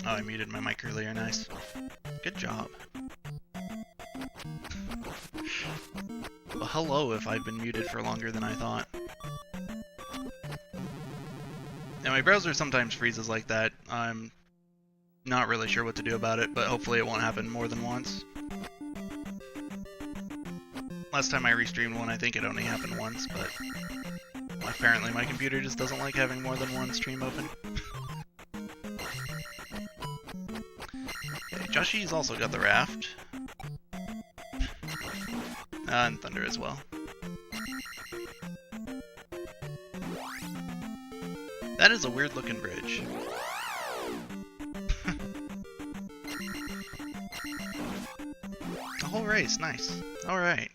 Oh, I muted my mic earlier, nice. Good job. Well, hello if I've been muted for longer than I thought. And my browser sometimes freezes like that. I'm not really sure what to do about it, but hopefully it won't happen more than once. Last time I restreamed one, I think it only happened once, but apparently my computer just doesn't like having more than one stream open. Okay, Joshy's also got the raft. And thunder as well. That is a weird looking bridge. The whole race, nice. Alright.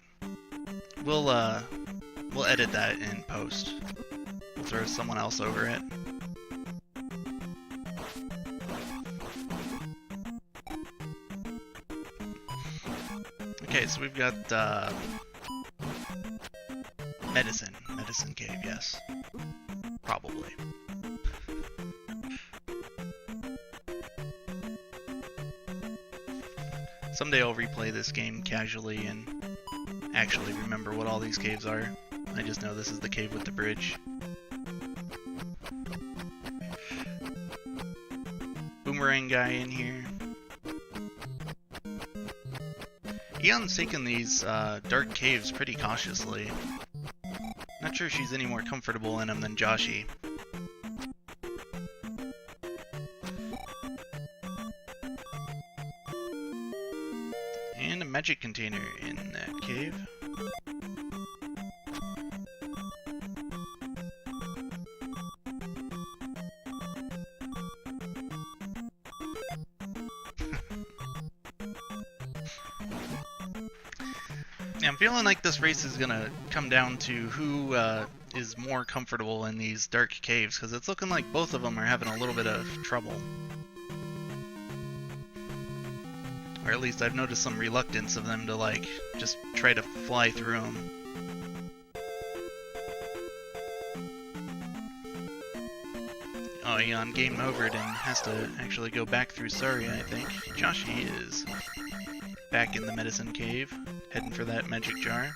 We'll edit that in post. We'll throw someone else over it. Okay, so we've got Medicine Cave, yes. Probably. Someday I'll replay this game casually and actually remember what all these caves are. I just know this is the cave with the bridge. Boomerang guy in here. Eon's taken these dark caves pretty cautiously. Not sure she's any more comfortable in them than Joshy. And a magic container in that cave. Yeah, I'm feeling like this race is gonna come down to who is more comfortable in these dark caves, because it's looking like both of them are having a little bit of trouble. Or at least I've noticed some reluctance of them to, like, just try to fly through them. Oh, Eon game overed and has to actually go back through Saria, I think. Joshy is back in the medicine cave, heading for that magic jar.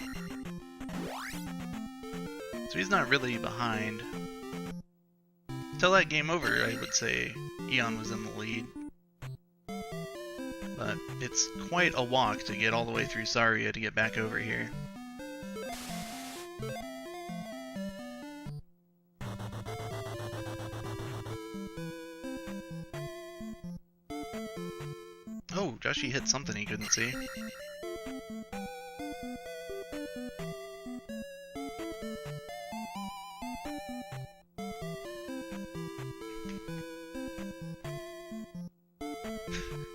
So he's not really behind. Till that game over, I would say Eon was in the lead. But it's quite a walk to get all the way through Saria to get back over here. Oh, Joshy hit something he couldn't see.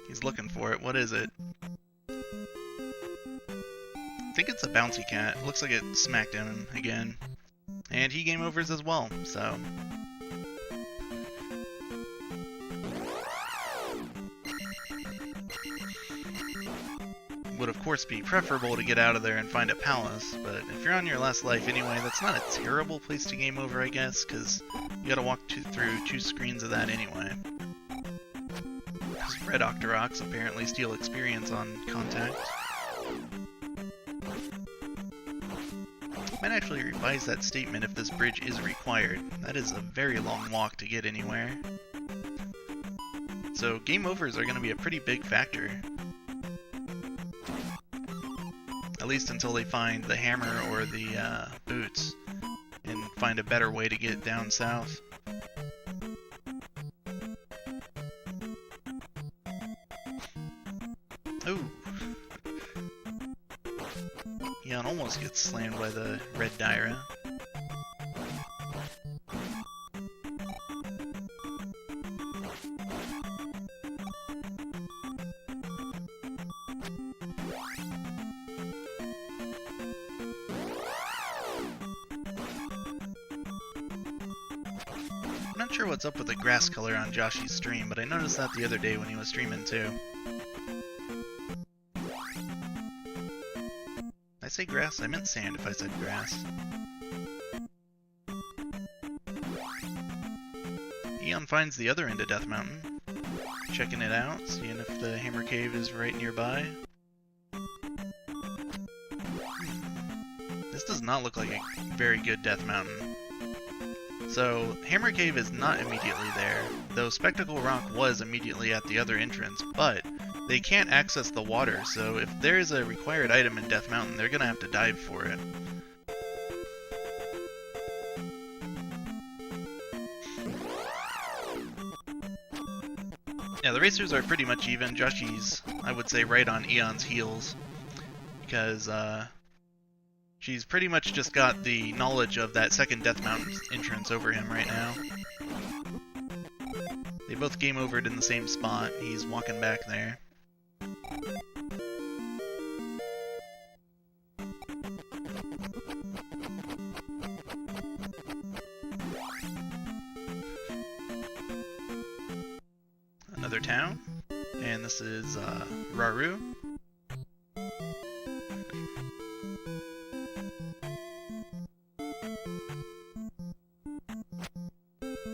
He's looking for it. What is it? I think it's a bouncy cat. Looks like it smacked him again. And he game overs as well, so... Would of course be preferable to get out of there and find a palace, but if you're on your last life anyway, that's not a terrible place to game over, I guess, because you gotta walk through 2 screens of that anyway. Because Red Octoroks apparently steal experience on contact. Might actually revise that statement if this bridge is required. That is a very long walk to get anywhere. So game overs are going to be a pretty big factor. At least until they find the hammer or the boots and find a better way to get down south. Ooh. Eon almost gets slammed by the red Dyra. I'm not sure what's up with the grass color on Joshy's stream, but I noticed that the other day when he was streaming too. Did I say grass? I meant sand if I said grass. Eon finds the other end of Death Mountain. Checking it out, seeing if the Hammer Cave is right nearby. This does not look like a very good Death Mountain. So, Hammer Cave is not immediately there, though Spectacle Rock was immediately at the other entrance, but they can't access the water, so if there is a required item in Death Mountain, they're gonna have to dive for it. Yeah, the racers are pretty much even. Joshy's, I would say, right on Eon's heels, because she's pretty much just got the knowledge of that second Death Mountain entrance over him right now. They both game overed in the same spot. He's walking back there. Another town, and this is Raru.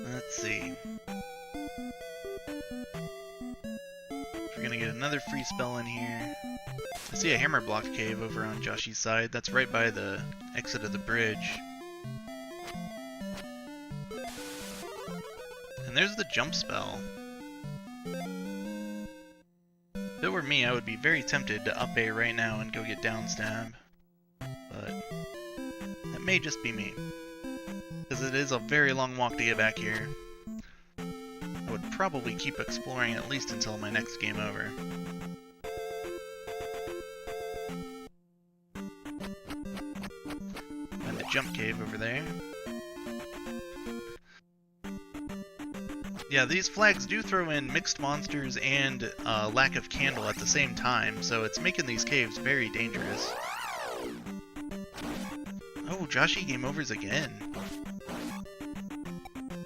Let's see. We're gonna get another free spell in here. I see a hammer block cave over on Joshy's side. That's right by the exit of the bridge. And there's the jump spell. If it were me, I would be very tempted to up A right now and go get down stab. But that may just be me. Because it is a very long walk to get back here. I would probably keep exploring at least until my next game over. And the jump cave over there. Yeah, these flags do throw in mixed monsters and lack of candle at the same time, so it's making these caves very dangerous. Oh, Joshy game overs again.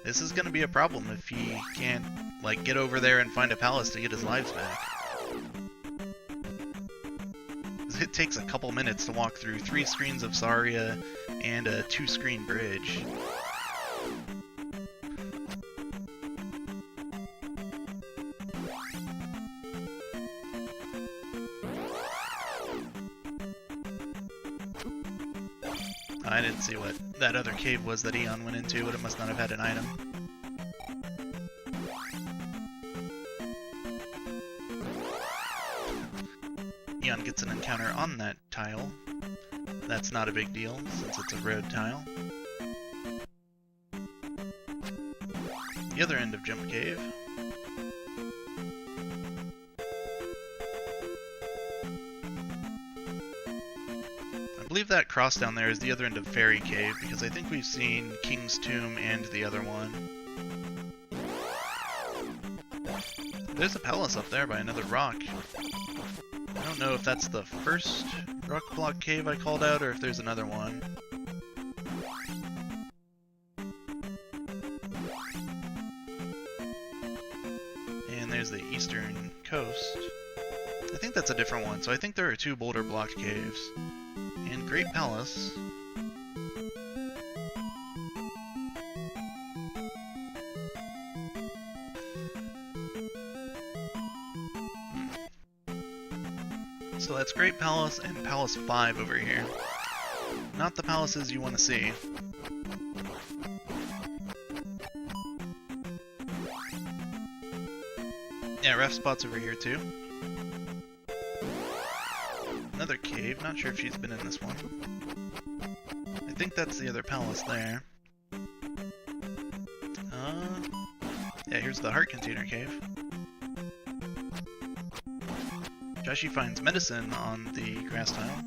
This is gonna be a problem if he can't, like, get over there and find a palace to get his lives back. It takes a couple minutes to walk through 3 screens of Saria and a 2-screen bridge. I didn't see what that other cave was that Eon went into, but it must not have had an item. Eon gets an encounter on that tile. That's not a big deal, since it's a road tile. The other end of Jump Cave. I believe that cross down there is the other end of Fairy Cave, because I think we've seen King's Tomb and the other one. There's a palace up there by another rock. I don't know if that's the first rock block cave I called out, or if there's another one. And there's the eastern coast. I think that's a different one, so I think there are 2 boulder block caves. And Great Palace. So that's Great Palace and Palace 5 over here. Not the palaces you want to see. Yeah, ref spots over here too. Another cave, not sure if she's been in this one. I think that's the other palace there. Yeah, here's the heart container cave. Joshy finds medicine on the grass tile.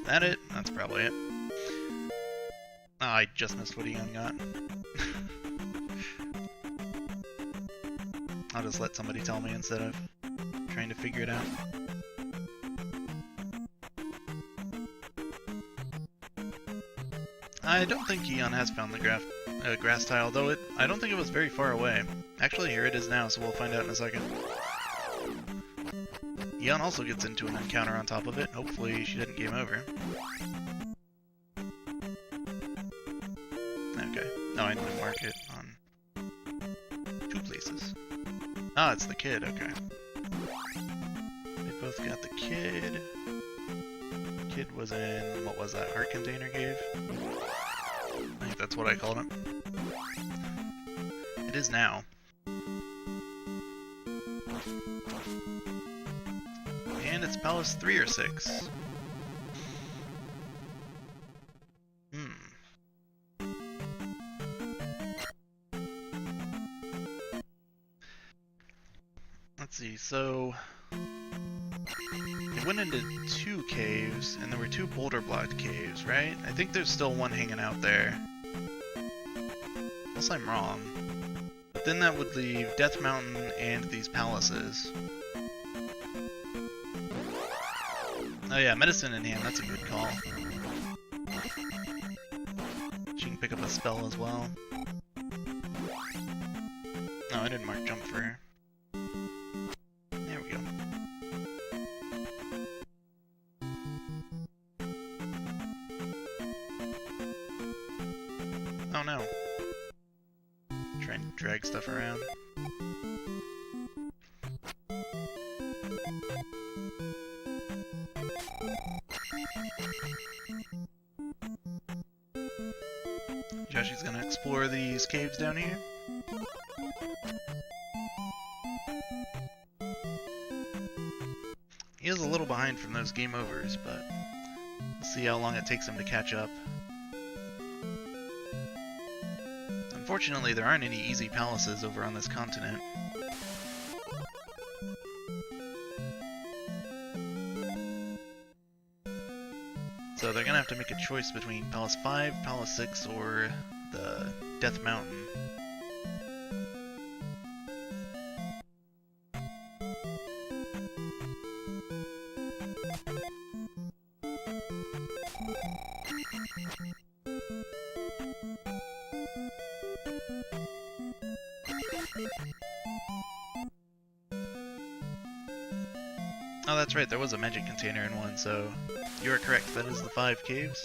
That it? That's probably it. Oh, I just missed what Eon got. I'll just let somebody tell me instead of trying to figure it out. I don't think Eon has found the grass tile, though I don't think it was very far away. Actually, here it is now, so we'll find out in a second. Eon also gets into an encounter on top of it. Hopefully she didn't game over. Okay. No, I need to mark it on 2 places. Ah, it's the kid, okay. They both got the kid. Kid was in, what was that, Heart Container Cave? I think that's what I called it. It is now. And it's Palace 3 or 6. Let's see, so they went into 2 caves, and there were 2 boulder blocked caves, right? I think there's still one hanging out there. Unless I'm wrong. But then that would leave Death Mountain and these palaces. Oh yeah, Medicine in Hand, that's a good call. She can pick up a spell as well. No, I didn't mark jump for her. There we go. Oh no. Trying to drag stuff around. Joshi's gonna explore these caves down here. He is a little behind from those game overs, but we'll see how long it takes him to catch up. Unfortunately, there aren't any easy palaces over on this continent. So they're gonna have to make a choice between Palace 5, Palace 6, or the Death Mountain. Oh, that's right, there was a magic container in one, so you are correct, that is the 5 caves.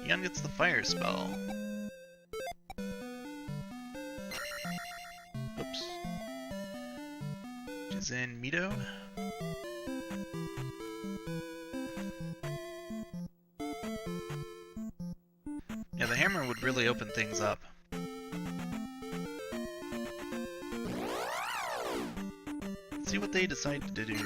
Eon gets the fire spell. Oops. Which is in Mito. Yeah, the hammer would really open things up. Let's see what they decided to do.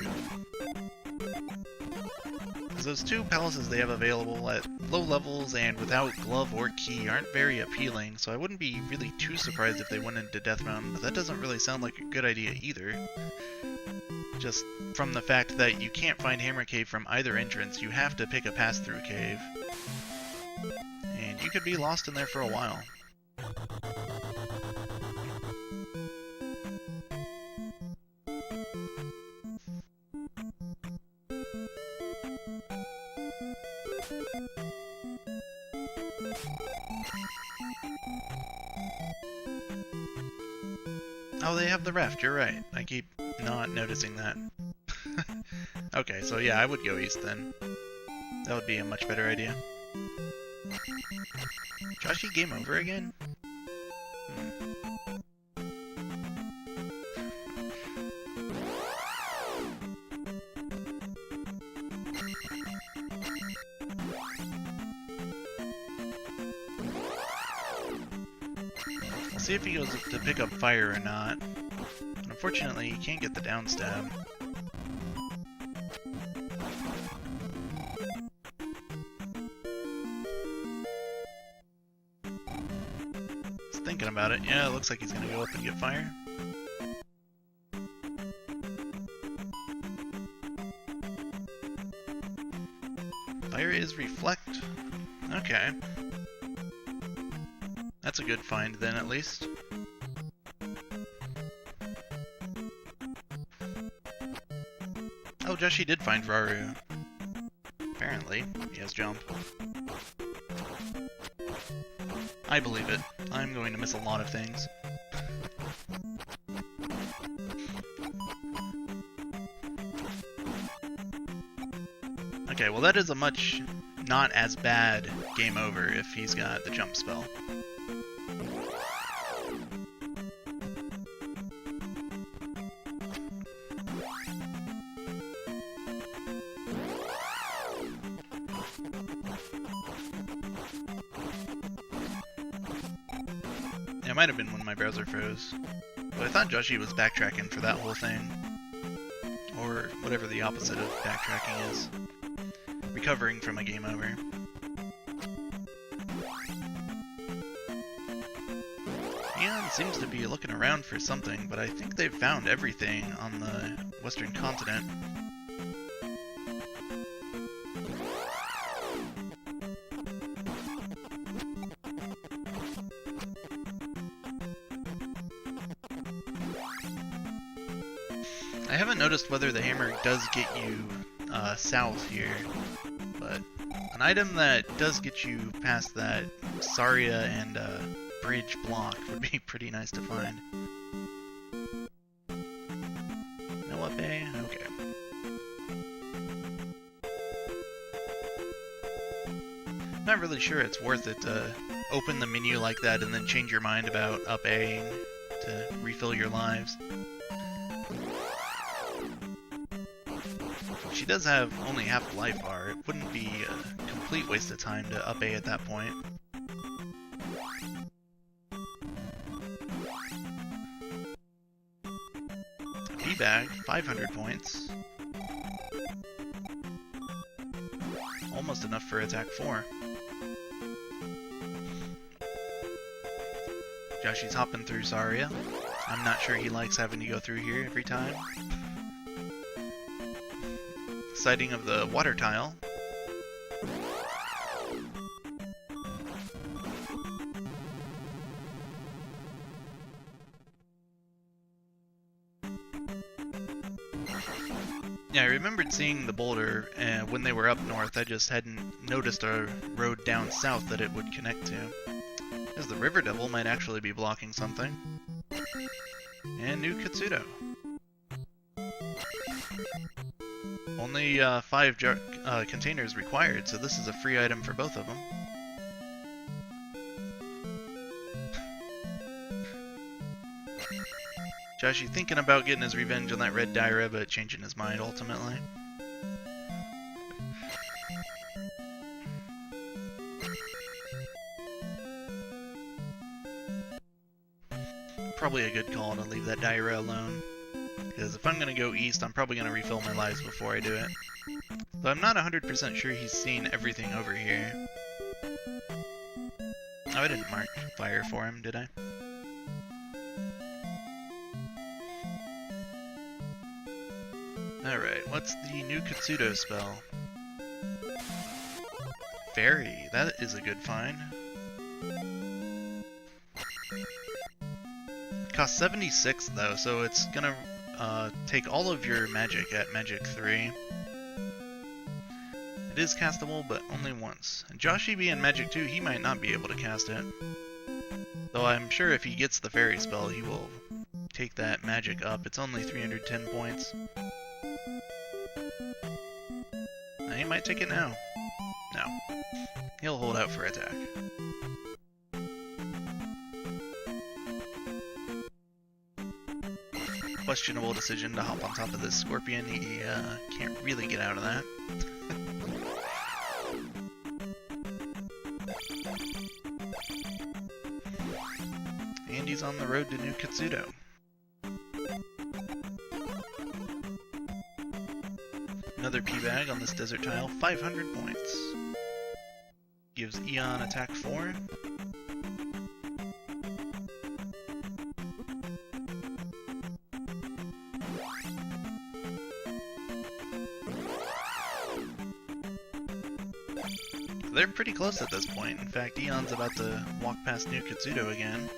Because those 2 palaces they have available at low levels and without glove or key aren't very appealing, so I wouldn't be really too surprised if they went into Death Mountain, but that doesn't really sound like a good idea either. Just from the fact that you can't find Hammer Cave from either entrance, you have to pick a pass-through cave. And you could be lost in there for a while. Oh, they have the raft, you're right. I keep not noticing that. Okay, so yeah, I would go east then. That would be a much better idea. Joshi, game over again? See if he goes to pick up fire or not. Unfortunately, he can't get the down stab. Just thinking about it. Yeah, it looks like he's gonna go up and get fire. Fire there is Reflect. Okay. That's a good find then, at least. Oh, Joshi did find Raru. Apparently, he has Jump. I believe it. I'm going to miss a lot of things. Okay, well that is a much not as bad game over if he's got the jump spell. Yeah, it might have been when my browser froze. But I thought Joshi was backtracking for that whole thing. Or whatever the opposite of backtracking is. Recovering from a game over. Eon seems to be looking around for something, but I think they've found everything on the Western continent. I haven't noticed whether the hammer does get you south here, but an item that does get you past that Saria and bridge block would be pretty nice to find. No up A? Okay. Not really sure it's worth it to open the menu like that and then change your mind about up A to refill your lives. She does have only half a life bar. It wouldn't be a complete waste of time to up A at that point. D-bag, 500 points. Almost enough for attack 4. Joshi's hopping through Saria. I'm not sure he likes having to go through here every time. Sighting of the water tile. Yeah, I remembered seeing the boulder when they were up north. I just hadn't noticed a road down south that it would connect to. As the River Devil might actually be blocking something. And new Katsudo. Only 5 containers required, so this is a free item for both of them. Joshi thinking about getting his revenge on that red Daira, but changing his mind ultimately. Probably a good call to leave that Daira alone. Because if I'm going to go east, I'm probably going to refill my lives before I do it. But I'm not 100% sure he's seen everything over here. Oh, I didn't mark fire for him, did I? Alright, what's the new Katsudo spell? Fairy, that is a good find. Costs 76 though, so it's gonna take all of your magic at Magic 3. It is castable, but only once. And Joshi being Magic 2, he might not be able to cast it. Though I'm sure if he gets the fairy spell, he will take that magic up. It's only 310 points. Now, he might take it now. No. He'll hold out for attack. Questionable decision to hop on top of this scorpion. He can't really get out of that. And he's on the road to New Katsudo. Another P-bag on this desert tile, 500 points. Gives Eon attack 4. They're pretty close at this point. In fact, Eon's about to walk past New Katsudo again.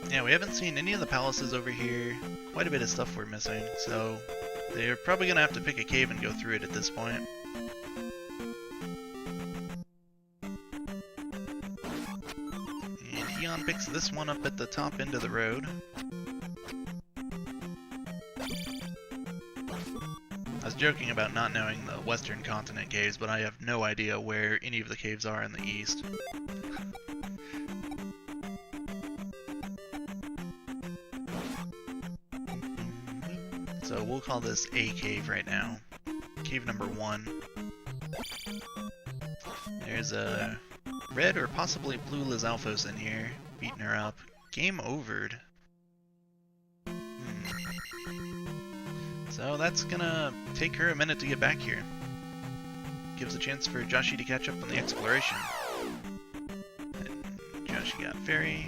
Yeah, we haven't seen any of the palaces over here. Quite a bit of stuff we're missing, so they're probably gonna have to pick a cave and go through it at this point. And Eon picks this one up at the top end of the road. I was joking about not knowing the Western Continent caves, but I have no idea where any of the caves are in the east. So we'll call this A cave right now. Cave number 1. There's a red or possibly blue Lizalfos in here, beating her up. Game overed. So that's gonna take her a minute to get back here. Gives a chance for Joshi to catch up on the exploration. And Joshi got fairy.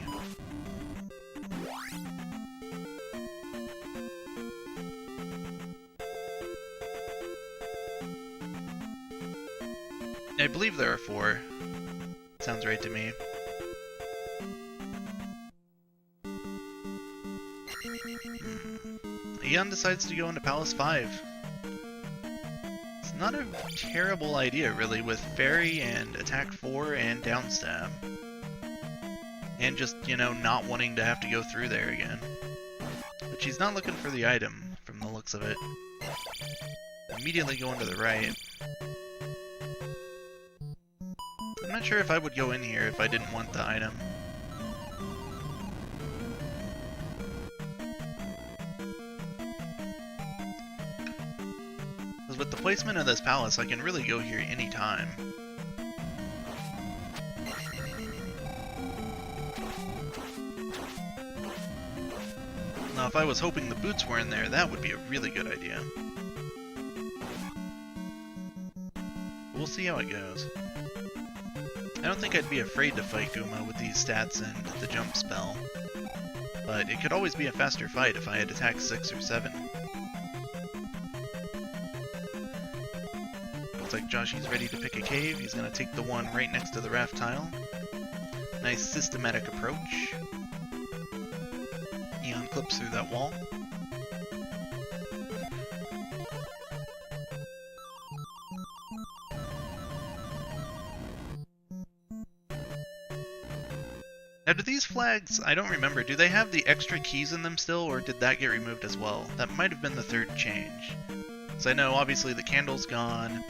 I believe there are 4. Sounds right to me. Eon decides to go into Palace 5. It's not a terrible idea, really, with Fairy and Attack 4 and Downstab. And just, you know, not wanting to have to go through there again. But she's not looking for the item, from the looks of it. Immediately going to the right. I'm not sure if I would go in here if I didn't want the item. Because with the placement of this palace, I can really go here anytime. Now if I was hoping the boots were in there, that would be a really good idea. We'll see how it goes. I don't think I'd be afraid to fight Guma with these stats and the jump spell, but it could always be a faster fight if I had attack 6 or 7. Looks like Joshi's ready to pick a cave. He's going to take the one right next to the raft tile. Nice systematic approach. Eon clips through that wall. Now, do these flags, I don't remember, do they have the extra keys in them still, or did that get removed as well? That might have been the 3rd change. So I know, obviously, the candle's gone.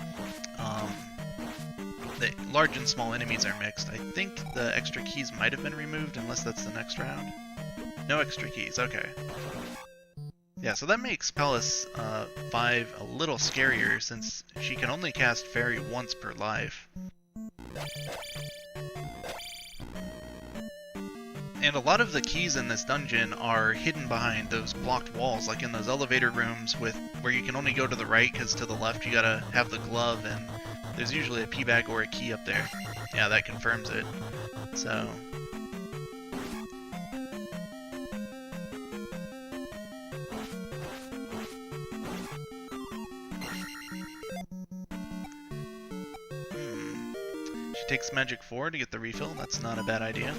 The large and small enemies are mixed. I think the extra keys might have been removed, unless that's the next round. No extra keys, okay. Yeah, so that makes Palace 5 a little scarier, since she can only cast Fairy once per life. And a lot of the keys in this dungeon are hidden behind those blocked walls, like in those elevator rooms where you can only go to the right because to the left you gotta have the glove, and there's usually a P bag or a key up there. Yeah, that confirms it. So... She takes Magic 4 to get the refill. That's not a bad idea.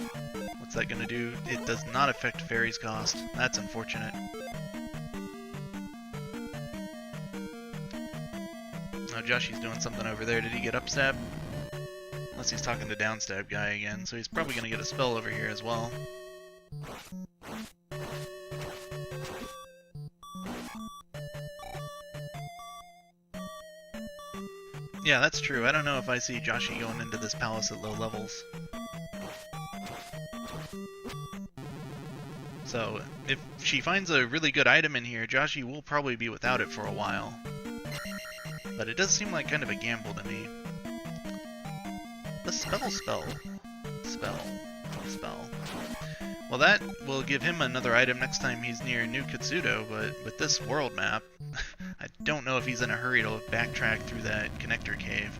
What's that gonna do? It does not affect Fairy's cost. That's unfortunate. Oh, Joshi's doing something over there. Did he get upstab? Unless he's talking to downstab guy again, so he's probably gonna get a spell over here as well. Yeah, that's true. I don't know if I see Joshi going into this palace at low levels. So, if she finds a really good item in here, Joshi will probably be without it for a while. But it does seem like kind of a gamble to me. The spell. Well, that will give him another item next time he's near New Katsudo, but with this world map, I don't know if he's in a hurry to backtrack through that connector cave.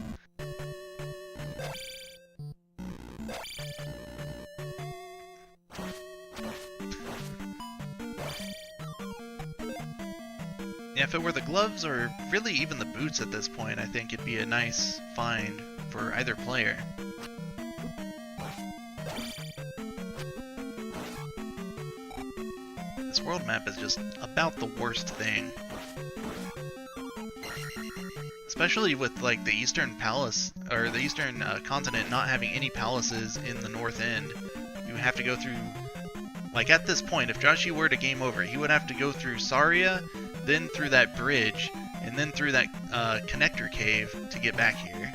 if it were the gloves or really even the boots at this point, I think it'd be a nice find for either player. This world map is just about the worst thing. Especially with like the Eastern Palace, or the Eastern continent not having any palaces in the North End. You have to go through, like at this point, if Joshi were to game over, he would have to go through Saria, then through that bridge, and then through that connector cave to get back here.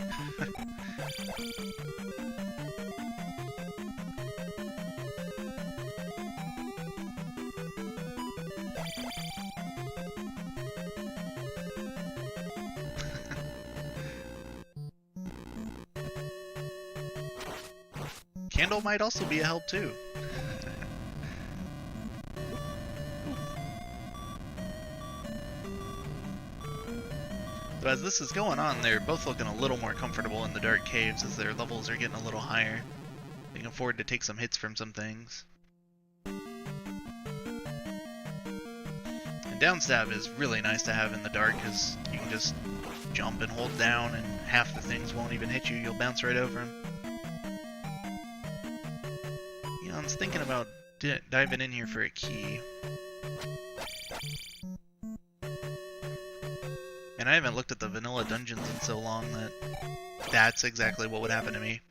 Candle might also be a help too. So as this is going on, they're both looking a little more comfortable in the dark caves as their levels are getting a little higher. They can afford to take some hits from some things. And downstab is really nice to have in the dark because you can just jump and hold down and half the things won't even hit you, you'll bounce right over them. I was thinking about diving in here for a key. And I haven't looked at the vanilla dungeons in so long that that's exactly what would happen to me.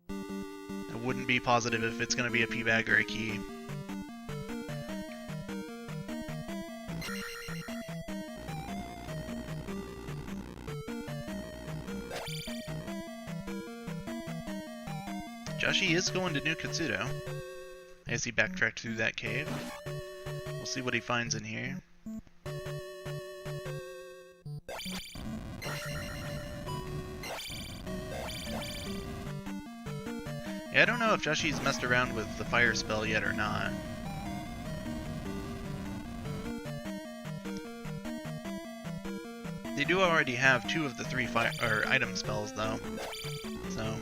I wouldn't be positive if it's going to be a P bag or a key. Joshi is going to New Katsudo as he backtracked through that cave. We'll see what he finds in here. Yeah, I don't know if Joshi's messed around with the fire spell yet or not. They do already have 2 of the 3 fire or item spells though, so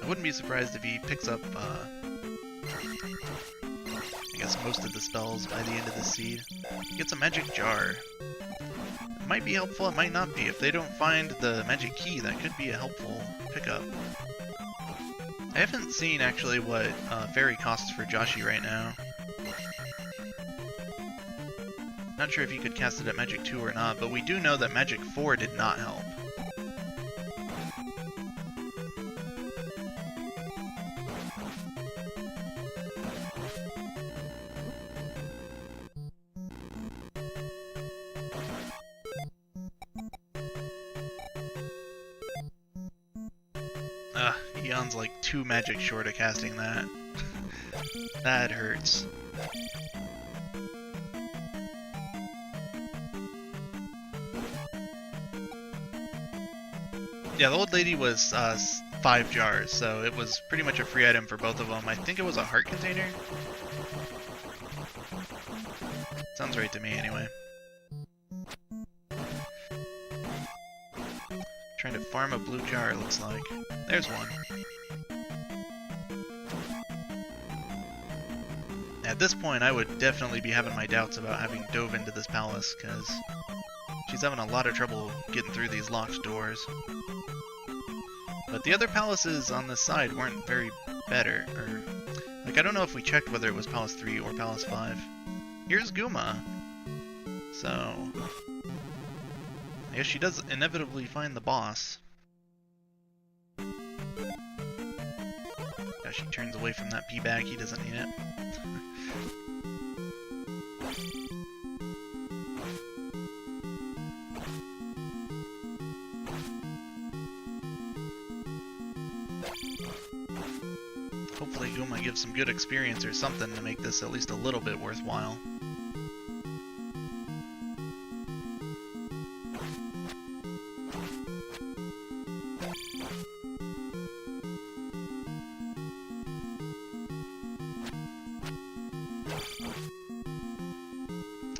I wouldn't be surprised if he picks up, I guess, most of the spells by the end of the seed. He gets a magic jar. It might be helpful, it might not be. If they don't find the magic key, that could be a helpful pickup. I haven't seen actually what fairy costs for Joshi right now. Not sure if you could cast it at Magic 2 or not, but we do know that Magic 4 did not help. Eon's like 2 magic short of casting that. That hurts. Yeah, the old lady was 5 jars, so it was pretty much a free item for both of them. I think it was a heart container. Sounds right to me anyway. Trying to farm a blue jar, it looks like. There's one. At this point, I would definitely be having my doubts about having dove into this palace, because she's having a lot of trouble getting through these locked doors. But the other palaces on this side weren't very better, or... like, I don't know if we checked whether it was Palace 3 or Palace 5. Here's Guma. So... I guess she does inevitably find the boss. Yeah, she turns away from that pea bag, he doesn't need it. Hopefully Guma gives some good experience or something to make this at least a little bit worthwhile.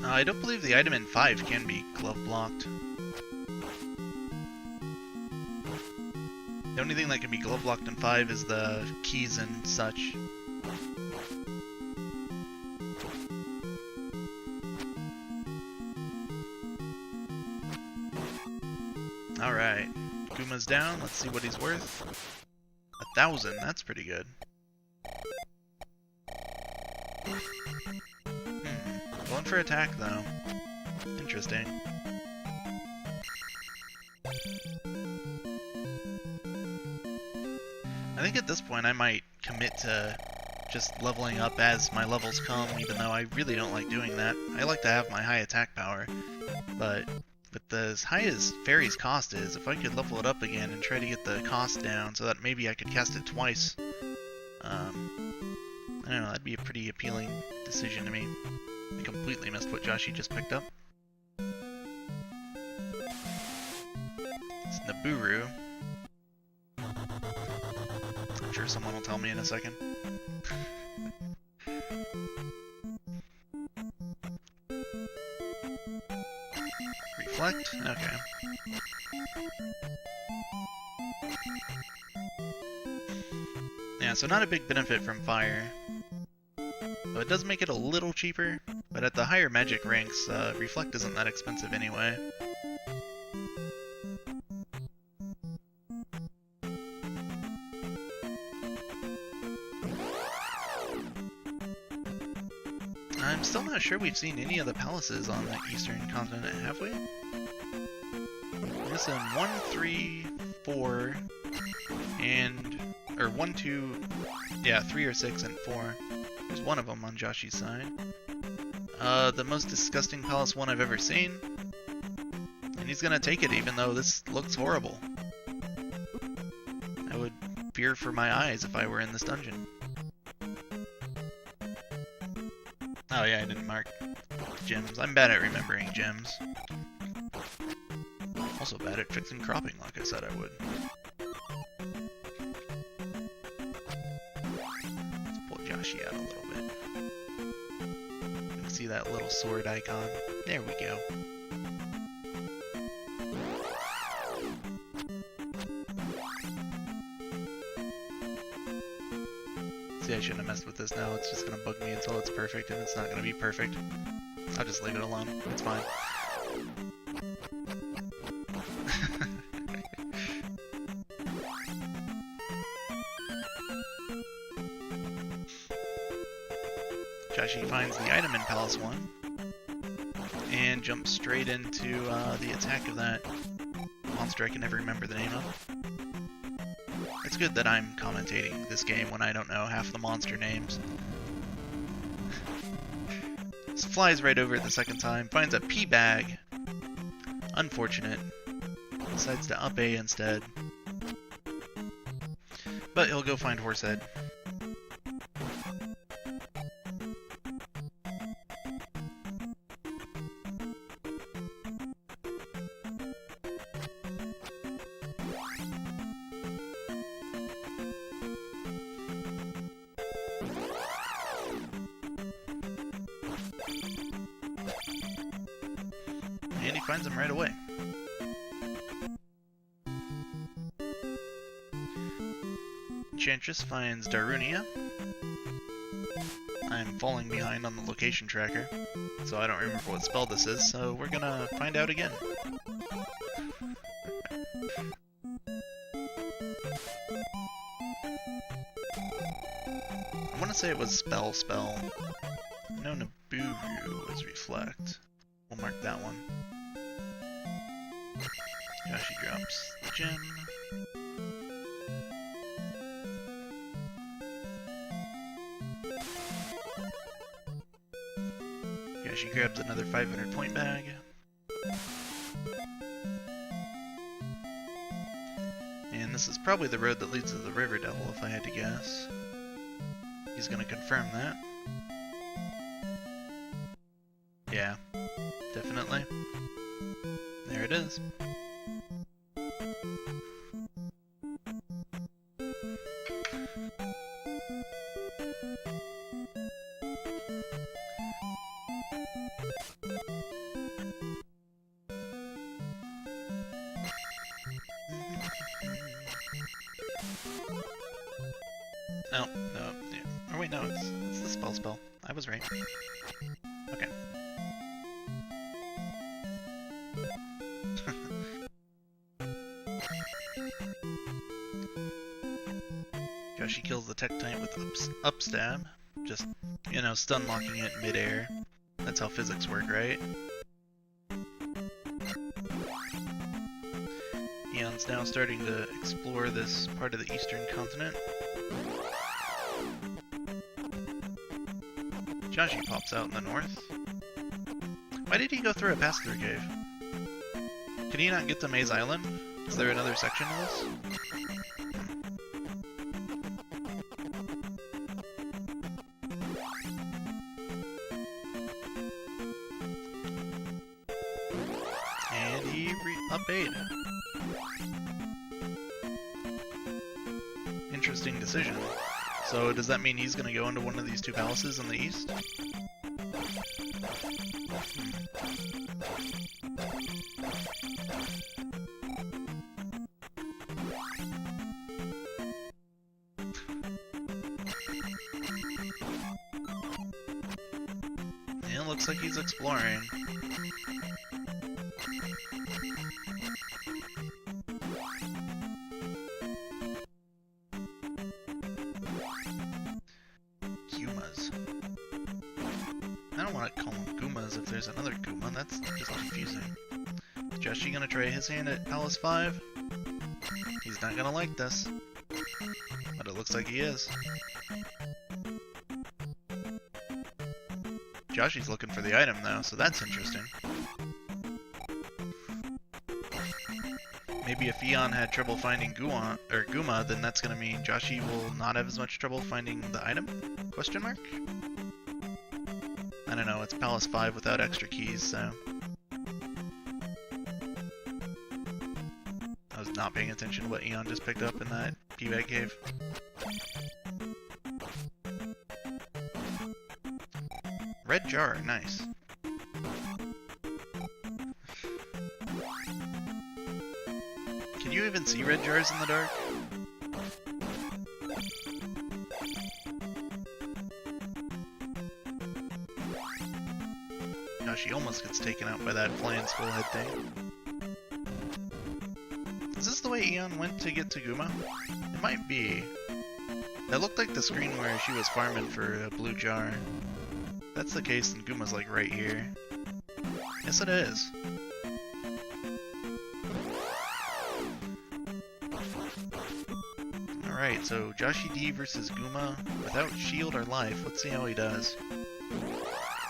I don't believe the item in 5 can be glove blocked. The only thing that can be glove blocked in 5 is the keys and such. Alright. Guma's down. Let's see what he's worth. 1,000. That's pretty good. Going for attack, though. Interesting. I think at this point I might commit to just leveling up as my levels come, even though I really don't like doing that. I like to have my high attack power, but with as high as Fairy's cost is, if I could level it up again and try to get the cost down so that maybe I could cast it twice, I don't know, that'd be a pretty appealing decision to me. I completely missed what Joshi just picked up. It's Naburu. I'm sure someone will tell me in a second. Reflect? Okay. Yeah, so not a big benefit from fire. Though it does make it a little cheaper, but at the higher magic ranks, Reflect isn't that expensive anyway. I'm still not sure we've seen any of the palaces on the eastern continent, have we? We're missing 1, 3, 4, and... or 1, 2... yeah, 3 or 6 and 4. There's one of them on Joshi's side. The most disgusting palace one I've ever seen. And he's gonna take it even though this looks horrible. I would fear for my eyes if I were in this dungeon. Oh yeah, I didn't mark gems. I'm bad at remembering gems. Also bad at fixing cropping like I said I would. Let's pull Joshi out a little bit. You can see that little sword icon. There we go. See, I shouldn't have messed with this now. It's just gonna bug me until it's perfect, and it's not gonna be perfect. I'll just leave it alone. It's fine. Joshi finds the item in Palace 1 and jumps straight into the attack of that monster I can never remember the name of. It's good that I'm commentating this game when I don't know half the monster names. Flies right over it the second time, finds a pea bag. Unfortunate. Decides to up A instead. But he'll go find Horsehead. And he finds him right away. Enchantress finds Darunia. I'm falling behind on the location tracker, so I don't remember what spell this is, so we're gonna find out again. I want to say it was spell. I know Naburu was reflect. We'll mark that one. Joshi drops the gem. Joshi grabs another 500 point bag. And this is probably the road that leads to the River Devil, if I had to guess. He's gonna confirm that. Yeah, definitely. There it is. Oh, no, yeah. Or wait, no, it's the spell. I was right. Okay. Joshi kills the Tectite with up stab. Just, you know, stun locking it mid-air. That's how physics work, right? Eon's now starting to explore this part of the eastern continent. Joshi pops out in the north. Why did he go through a pass-through cave? Can he not get to Maze Island? Is there another section of this? And he up-8. Interesting decision. So does that mean he's going to go into one of these two palaces in the east? Yeah, looks like he's exploring. I don't want to call them Goomas if there's another Gooma, that's just confusing. Is Joshi gonna try his hand at Palace 5? He's not gonna like this. But it looks like he is. Joshi's looking for the item though, so that's interesting. Maybe if Eon had trouble finding Gooma, then that's gonna mean Joshi will not have as much trouble finding the item? Question mark? I don't know, it's Palace 5 without extra keys, so... I was not paying attention to what Eon just picked up in that P-Bag cave. Red jar, nice. Can you even see red jars in the dark? She almost gets taken out by that Flan's full head thing. Is this the way Eon went to get to Gooma? It might be. That looked like the screen where she was farming for a blue jar. If that's the case, then Gooma's like right here. Yes, it is. Alright, so Joshi D versus Gooma without shield or life. Let's see how he does.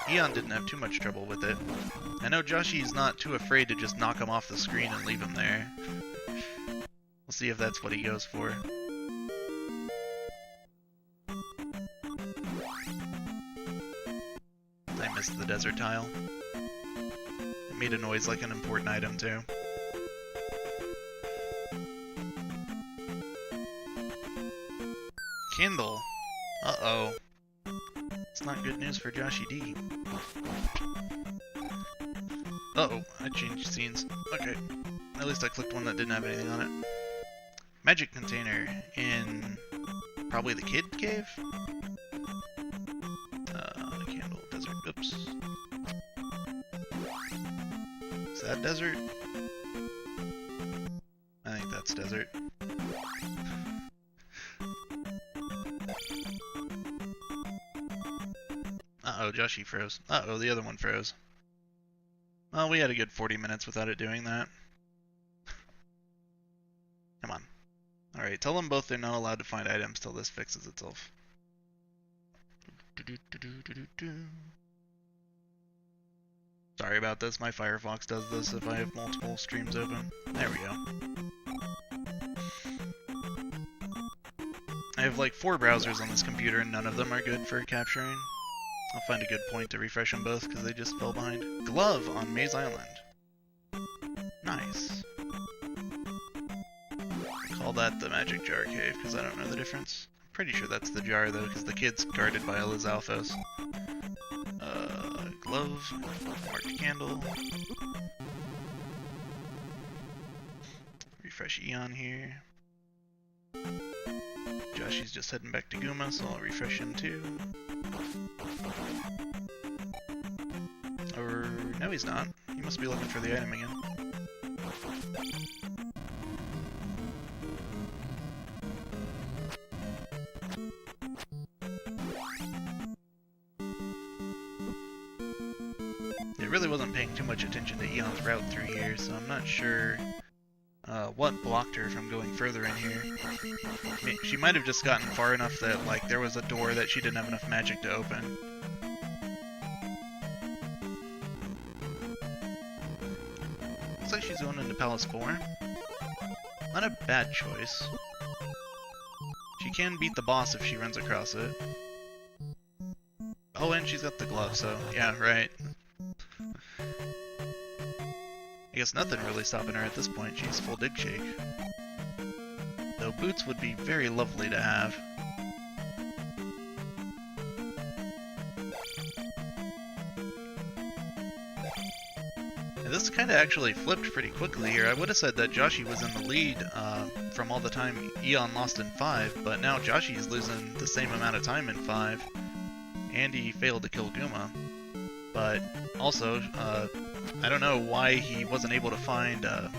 Eon didn't have too much trouble with it. I know Joshi's not too afraid to just knock him off the screen and leave him there. We'll see if that's what he goes for. I missed the desert tile. It made a noise like an important item too. Kindle. Uh-oh. It's not good news for Joshi D. Uh-oh, I changed scenes. Okay. At least I clicked one that didn't have anything on it. Magic container in probably the kid cave? Candle, desert, oops. Is that desert? I think that's desert. Uh-oh, Joshi froze. Uh-oh, the other one froze. Well, we had a good 40 minutes without it doing that. Come on. Alright, tell them both they're not allowed to find items till this fixes itself. Sorry about this, my Firefox does this if I have multiple streams open. There we go. I have like 4 browsers on this computer and none of them are good for capturing. I'll find a good point to refresh them both because they just fell behind. Glove on Maze Island. Nice. Call that the Magic Jar Cave because I don't know the difference. I'm pretty sure that's the jar though because the kid's guarded by a Lizalfos. Glove. Marked candle. Refresh Eon here. Joshi's just heading back to Gooma, so I'll refresh him too. Or no, he's not. He must be looking for the item again. really wasn't paying too much attention to Eon's route through here, so I'm not sure what blocked her from going further in here. I mean, she might have just gotten far enough that, like, there was a door that she didn't have enough magic to open. Looks like she's going into Palace 4. Not a bad choice. She can beat the boss if she runs across it. Oh, and she's got the glove, so yeah, right. I guess nothing really stopping her at this point. She's full dig shake. Though boots would be very lovely to have. And this kind of actually flipped pretty quickly here. I would have said that Joshi was in the lead from all the time Eon lost in 5, but now Joshi's losing the same amount of time in 5. And he failed to kill Guma. But also, I don't know why he wasn't able to find the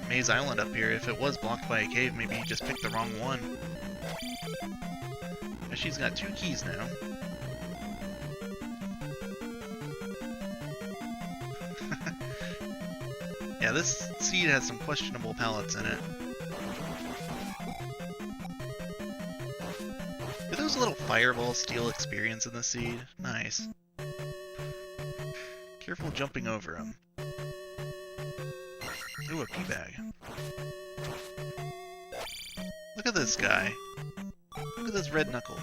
Maze Island up here. If it was blocked by a cave, maybe he just picked the wrong one. And she's got 2 keys now. Yeah, this seed has some questionable pallets in it. Do those little fireball steal experience in the seed? Nice. Careful jumping over them. Ooh, a pea bag. Look at this guy. Look at this red knuckle.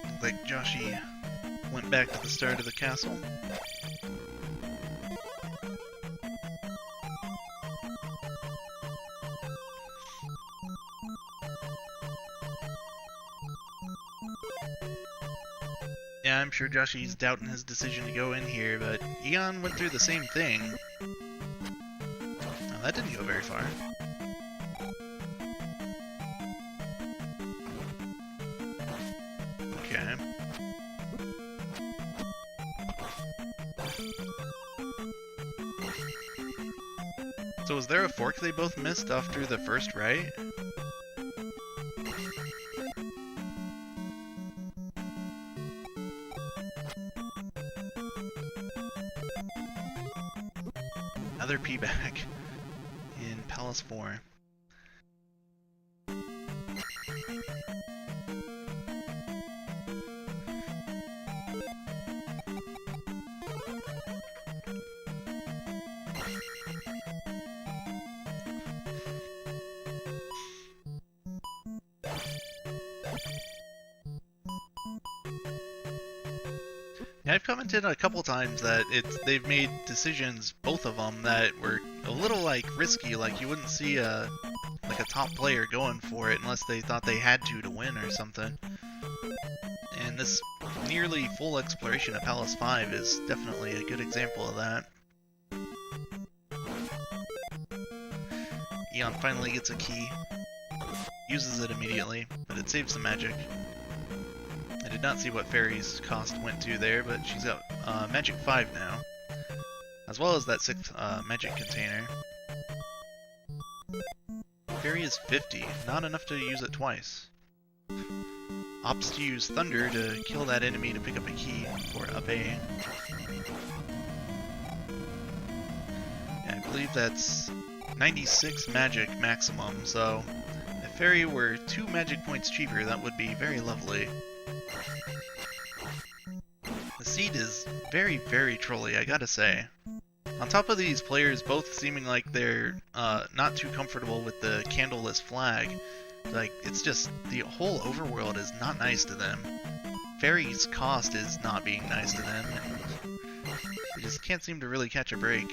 Looks like Joshi went back to the start of the castle. Yeah, I'm sure Joshi's doubting his decision to go in here, but Eon went through the same thing. Now, that didn't go very far. Okay. So was there a fork they both missed after the first right? Another pea bag in Palace 4. Yeah, I've commented a couple times that they've made decisions, both of them, that were a little like risky. Like you wouldn't see a top player going for it unless they thought they had to win or something. And this nearly full exploration of Palace 5 is definitely a good example of that. Eon finally gets a key, uses it immediately, but it saves some magic. I did not see what Fairy's cost went to there, but she's got Magic 5 now, as well as that 6th Magic container. Fairy is 50, not enough to use it twice. Opts to use Thunder to kill that enemy to pick up a key for up A. Yeah, I believe that's 96 Magic maximum, so if Fairy were 2 Magic points cheaper, that would be very lovely. The seed is very, very trolly, I gotta say. On top of these players both seeming like they're not too comfortable with the candleless flag, like, it's just, the whole overworld is not nice to them. Fairy's cost is not being nice to them, and they just can't seem to really catch a break.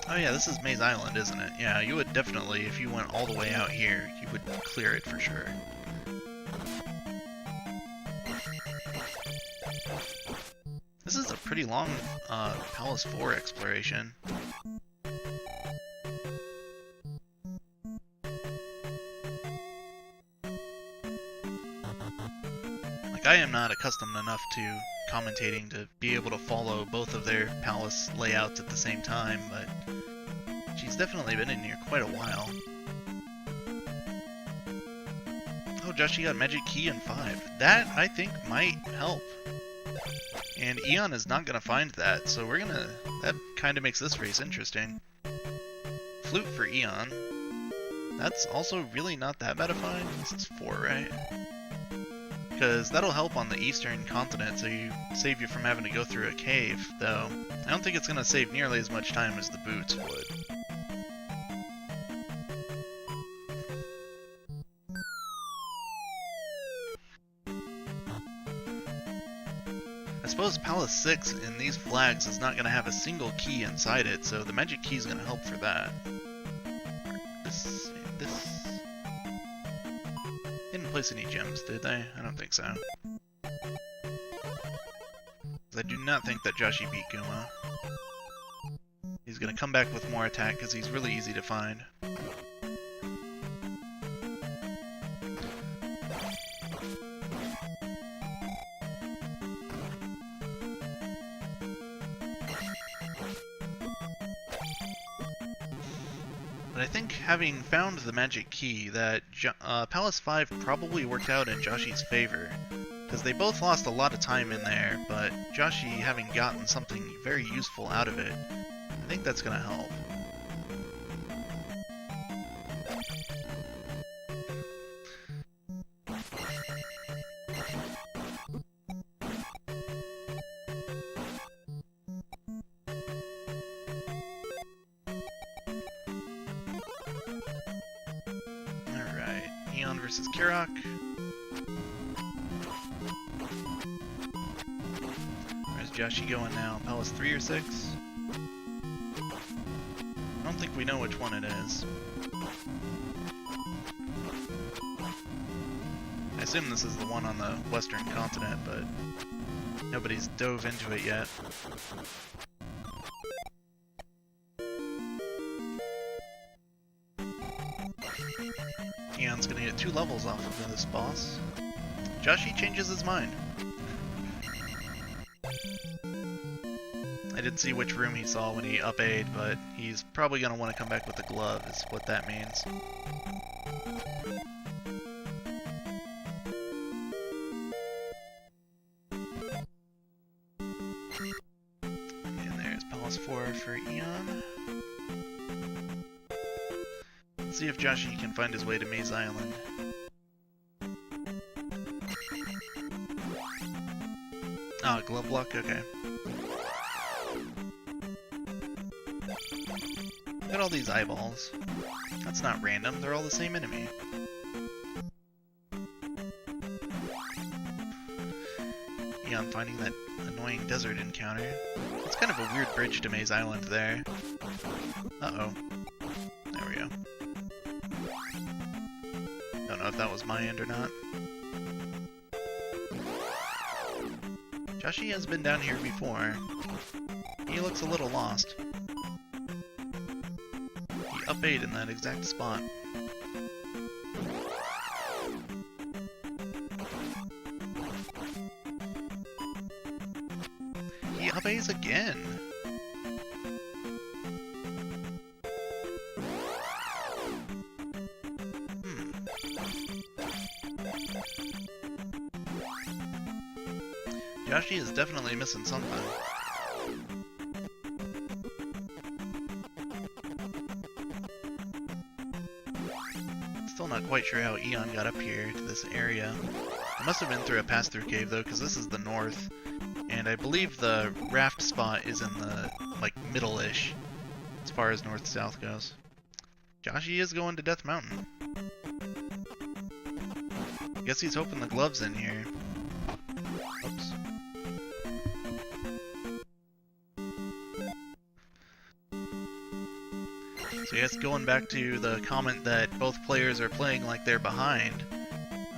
Oh yeah, this is Maze Island, isn't it? Yeah, you would definitely, if you went all the way out here, you would clear it for sure. This is a pretty long Palace 4 exploration. Like, I am not accustomed enough to commentating to be able to follow both of their palace layouts at the same time, but she's definitely been in here quite a while. Oh, Joshi got Magic Key in 5. That, I think, might help. And Eon is not going to find that, so we're going to... That kind of makes this race interesting. Flute for Eon. That's also really not that bad a find. This is 4, right? Because that'll help on the eastern continent, so you save you from having to go through a cave, though I don't think it's going to save nearly as much time as the boots would. I suppose Palace 6 in these flags is not going to have a single key inside it, so the magic key is going to help for that. This... Didn't place any gems, did they? I don't think so. I do not think that Joshi beat Guma. He's going to come back with more attack because he's really easy to find. But I think, having found the magic key, that Palace 5 probably worked out in Joshi's favor. Because they both lost a lot of time in there, but Joshi having gotten something very useful out of it, I think that's going to help. Eon versus Kirok. Where's Joshi going now? Palace 3 or 6? I don't think we know which one it is. I assume this is the one on the western continent, but nobody's dove into it yet. Eon's gonna get 2 levels off of this boss. Joshi changes his mind. I didn't see which room he saw when he up-A'd, but he's probably gonna want to come back with the glove, is what that means. And there's Palace 4 for Eon. Let's see if Joshi can find his way to Maze Island. Ah, glove block? Okay. Look at all these eyeballs. That's not random, they're all the same enemy. Eon finding that annoying desert encounter. It's kind of a weird bridge to Maze Island there. Uh-oh. There we go. Don't know if that was my end or not. Joshi has been down here before. He looks a little lost. He up-A'd in that exact spot. He up-A'ds again! Joshi is definitely missing something. Still not quite sure how Eon got up here to this area. It must have been through a pass-through cave though, because this is the north, and I believe the raft spot is in the, like, middle-ish, as far as north-south goes. Joshi is going to Death Mountain. Guess he's hoping the glove's in here. Oops. So yes, going back to the comment that both players are playing like they're behind,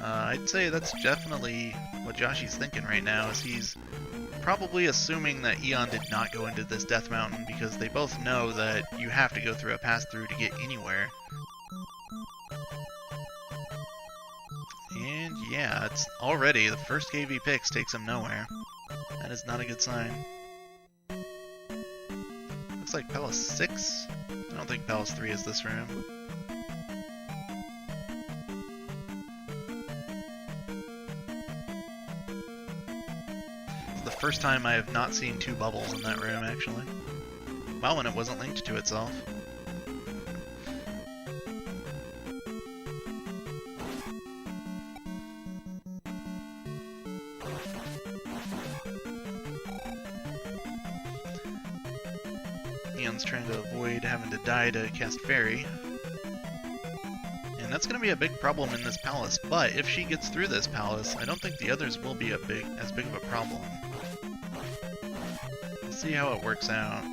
I'd say that's definitely what Joshi's thinking right now, is he's probably assuming that Eon did not go into this Death Mountain because they both know that you have to go through a pass-through to get anywhere. And yeah, it's already the first cave he picks takes him nowhere. That is not a good sign. Looks like Palace 6? I don't think Palace 3 is this room. It's the first time I have not seen 2 bubbles in that room, actually. Wow, and it wasn't linked to itself. Neon's trying to avoid having to die to cast Fairy. And that's going to be a big problem in this palace, but if she gets through this palace, I don't think the others will be as big of a problem. We'll see how it works out.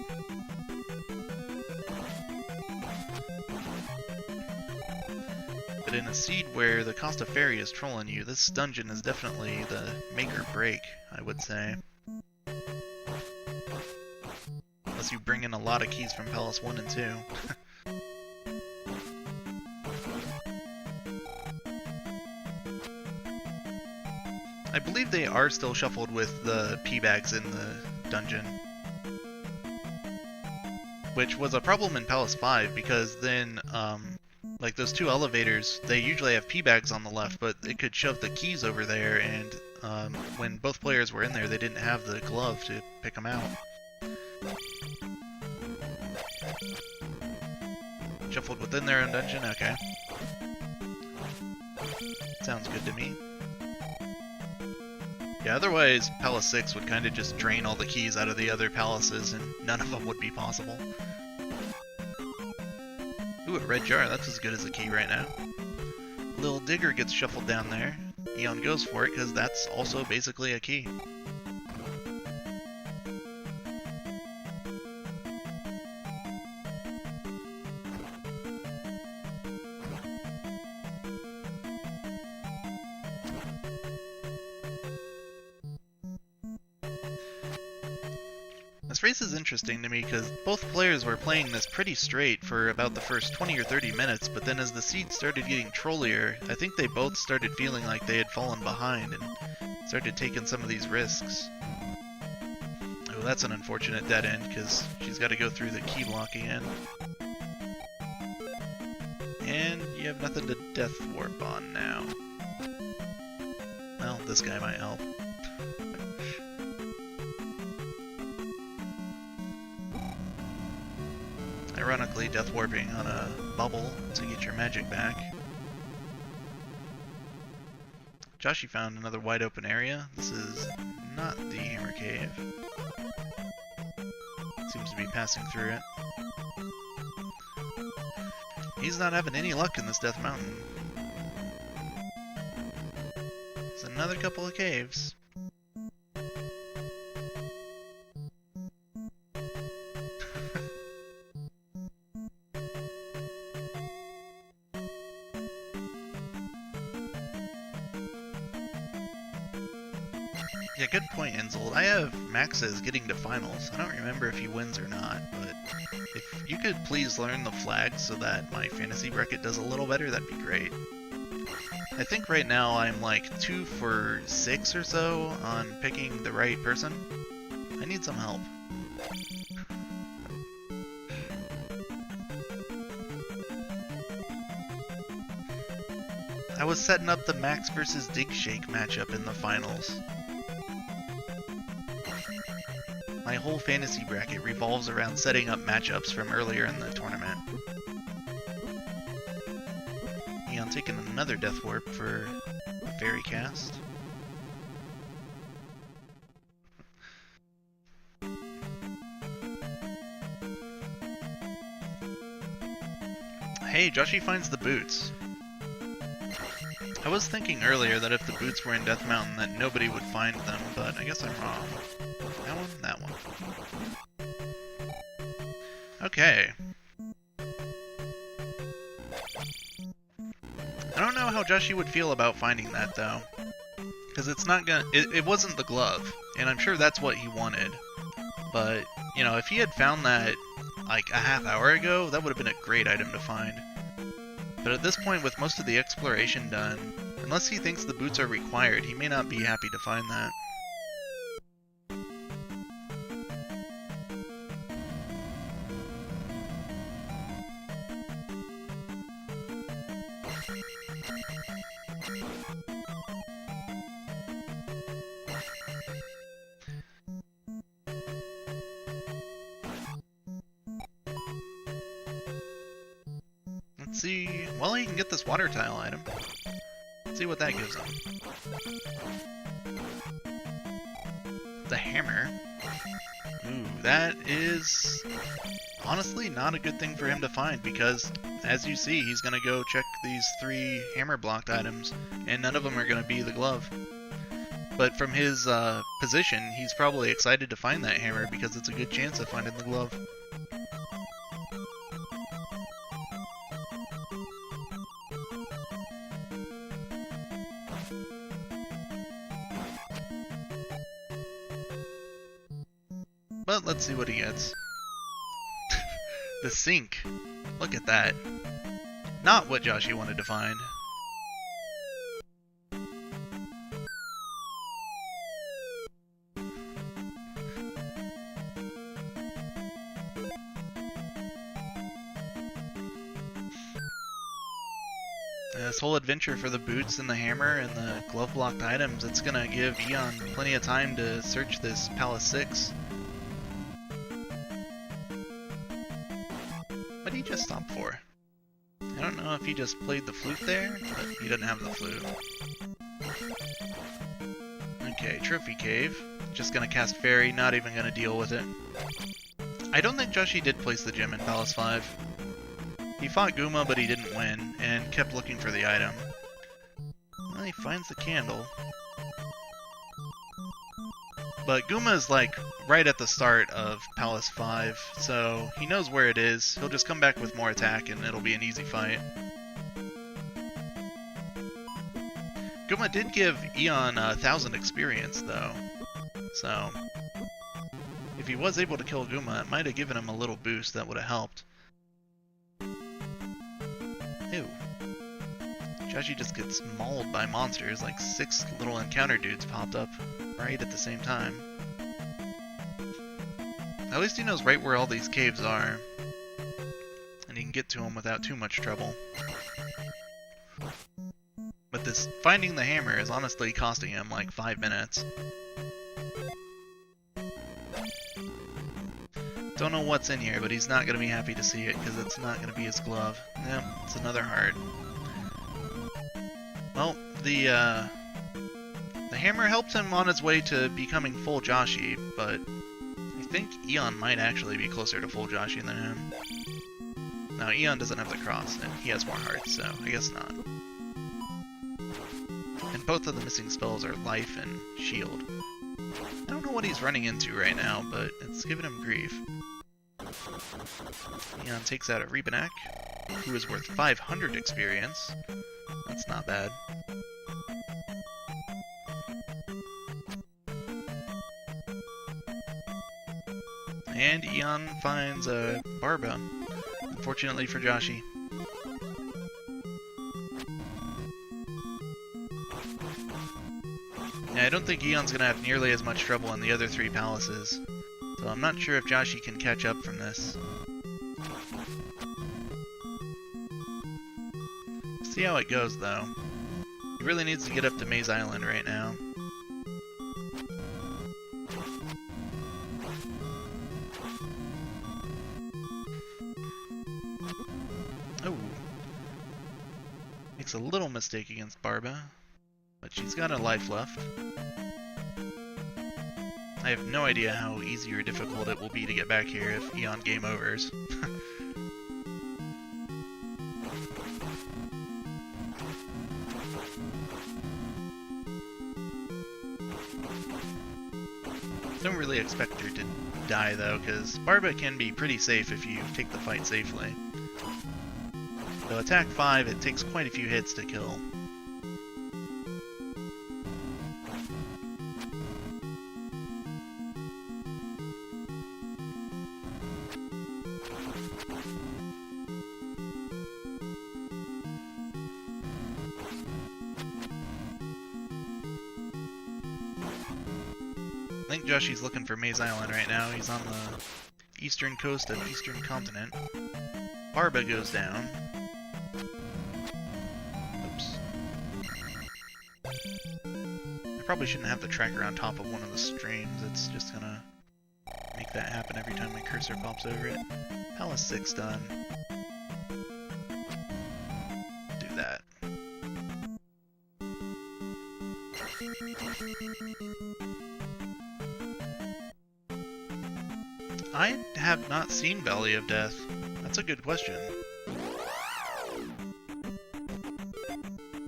But in a seed where the cost of Fairy is trolling you, this dungeon is definitely the make or break, I would say. Unless you bring in a lot of keys from Palace 1 and 2. I believe they are still shuffled with the P-bags in the dungeon. Which was a problem in Palace 5, because then, like those 2 elevators, they usually have P-bags on the left, but it could shove the keys over there, and when both players were in there, they didn't have the glove to pick them out. Shuffled within their own dungeon? Okay. Sounds good to me. Yeah, otherwise Palace 6 would kind of just drain all the keys out of the other palaces and none of them would be possible. Ooh, a red jar. That's as good as a key right now. Lil Digger gets shuffled down there. Eon goes for it because that's also basically a key. This race is interesting to me because both players were playing this pretty straight for about the first 20 or 30 minutes, but then as the seeds started getting trollier, I think they both started feeling like they had fallen behind and started taking some of these risks. Oh, that's an unfortunate dead end because she's got to go through the key block again. And you have nothing to death warp on now. Well, this guy might help. Ironically, death warping on a bubble to get your magic back. Joshy found another wide open area. This is not the Hammer Cave. Seems to be passing through it. He's not having any luck in this Death Mountain. There's another couple of caves. Yeah, good point, Enzold. I have Max's getting to finals. I don't remember if he wins or not, but if you could please learn the flag so that my fantasy bracket does a little better, that'd be great. I think right now I'm like 2 for 6 or so on picking the right person. I need some help. I was setting up the Max versus Dig Shake matchup in the finals. My whole fantasy bracket revolves around setting up matchups from earlier in the tournament. Eon taking another Death Warp for a Fairy cast. Hey, Joshy finds the boots. I was thinking earlier that if the boots were in Death Mountain that nobody would find them, but I guess I'm wrong. That one? That one. Okay. I don't know how Joshy would feel about finding that, though. Because it's not gonna... It wasn't the glove, and I'm sure that's what he wanted. But, you know, if he had found that, like, a half hour ago, that would have been a great item to find. But at this point, with most of the exploration done, Unless he thinks the boots are required, he may not be happy to find that. Let's see. Well, he can get this water tile item. Let's see what that gives him. The hammer. Ooh, that is honestly not a good thing for him to find because, as you see, he's going to go check these 3 hammer blocked items, and none of them are going to be the glove. But from his position, he's probably excited to find that hammer because it's a good chance of finding the glove. But let's see what he gets. The sink. Look at that. Not what Joshy wanted to find. This whole adventure for the boots and the hammer and the glove blocked items, it's gonna give Eon plenty of time to search this Palace 6. What did he just stop for? I don't know if he just played the flute there, but he doesn't have the flute. Okay, Trophy Cave. Just gonna cast Fairy, not even gonna deal with it. I don't think Joshy did place the gem in Palace 5. He fought Guma, but he didn't win, and kept looking for the item. Well, he finds the candle. But Guma is like right at the start of Palace 5, so he knows where it is. He'll just come back with more attack and it'll be an easy fight. Guma did give Eon 1,000 experience though, so if he was able to kill Guma, it might have given him a little boost that would have helped. Ew. Joshy just gets mauled by monsters, like 6 little encounter dudes popped up right at the same time. At least he knows right where all these caves are, and he can get to them without too much trouble. But this finding the hammer is honestly costing him like 5 minutes. Don't know what's in here, but he's not going to be happy to see it because it's not going to be his glove. Yep, it's another heart. Well, the hammer helped him on his way to becoming full Joshy, but I think Eon might actually be closer to full Joshy than him. Now, Eon doesn't have the cross, and he has more hearts, so I guess not. And both of the missing spells are life and shield. I don't know what he's running into right now, but it's giving him grief. Eon takes out a Rebanak, who is worth 500 experience. That's not bad. And Eon finds a Barba, unfortunately for Joshy. Yeah, I don't think Eon's gonna have nearly as much trouble in the other 3 palaces, so I'm not sure if Joshy can catch up from this. See how it goes, though. He really needs to get up to Maze Island right now. Oh. Makes a little mistake against Barba, but she's got a life left. I have no idea how easy or difficult it will be to get back here if Eon game overs. Don't really expect her to die though, because Barba can be pretty safe if you take the fight safely. So attack 5, it takes quite a few hits to kill. think Joshy's looking for Maze Island right now. He's on the eastern coast of Eastern Continent. Barba goes down. Oops. I probably shouldn't have the tracker on top of one of the streams. It's just gonna make that happen every time my cursor pops over it. Palace 6 done. Do that. I have not seen Valley of Death. That's a good question.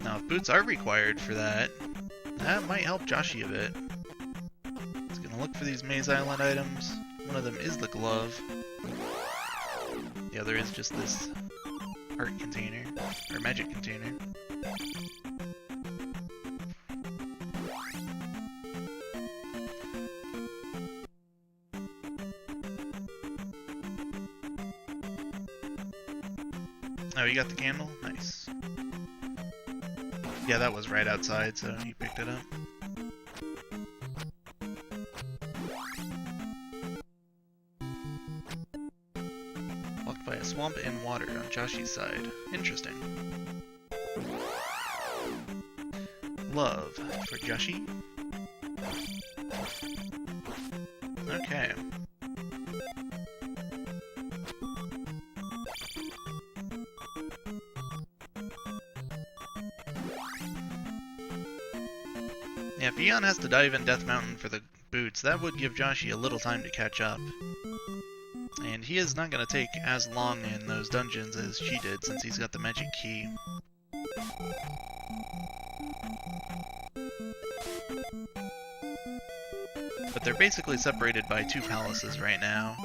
Now, if boots are required for that, that might help Joshy a bit. He's gonna look for these Maze Island items. One of them is the glove. The other is just this art container, or magic container. Oh, you got the candle? Nice. Yeah, that was right outside, so he picked it up. Walked by a swamp and water on Joshy's side. Interesting. Love for Joshy. Okay. Yeah, if Eon has to dive in Death Mountain for the boots, that would give Joshy a little time to catch up. And he is not going to take as long in those dungeons as she did, since he's got the magic key. But they're basically separated by 2 palaces right now.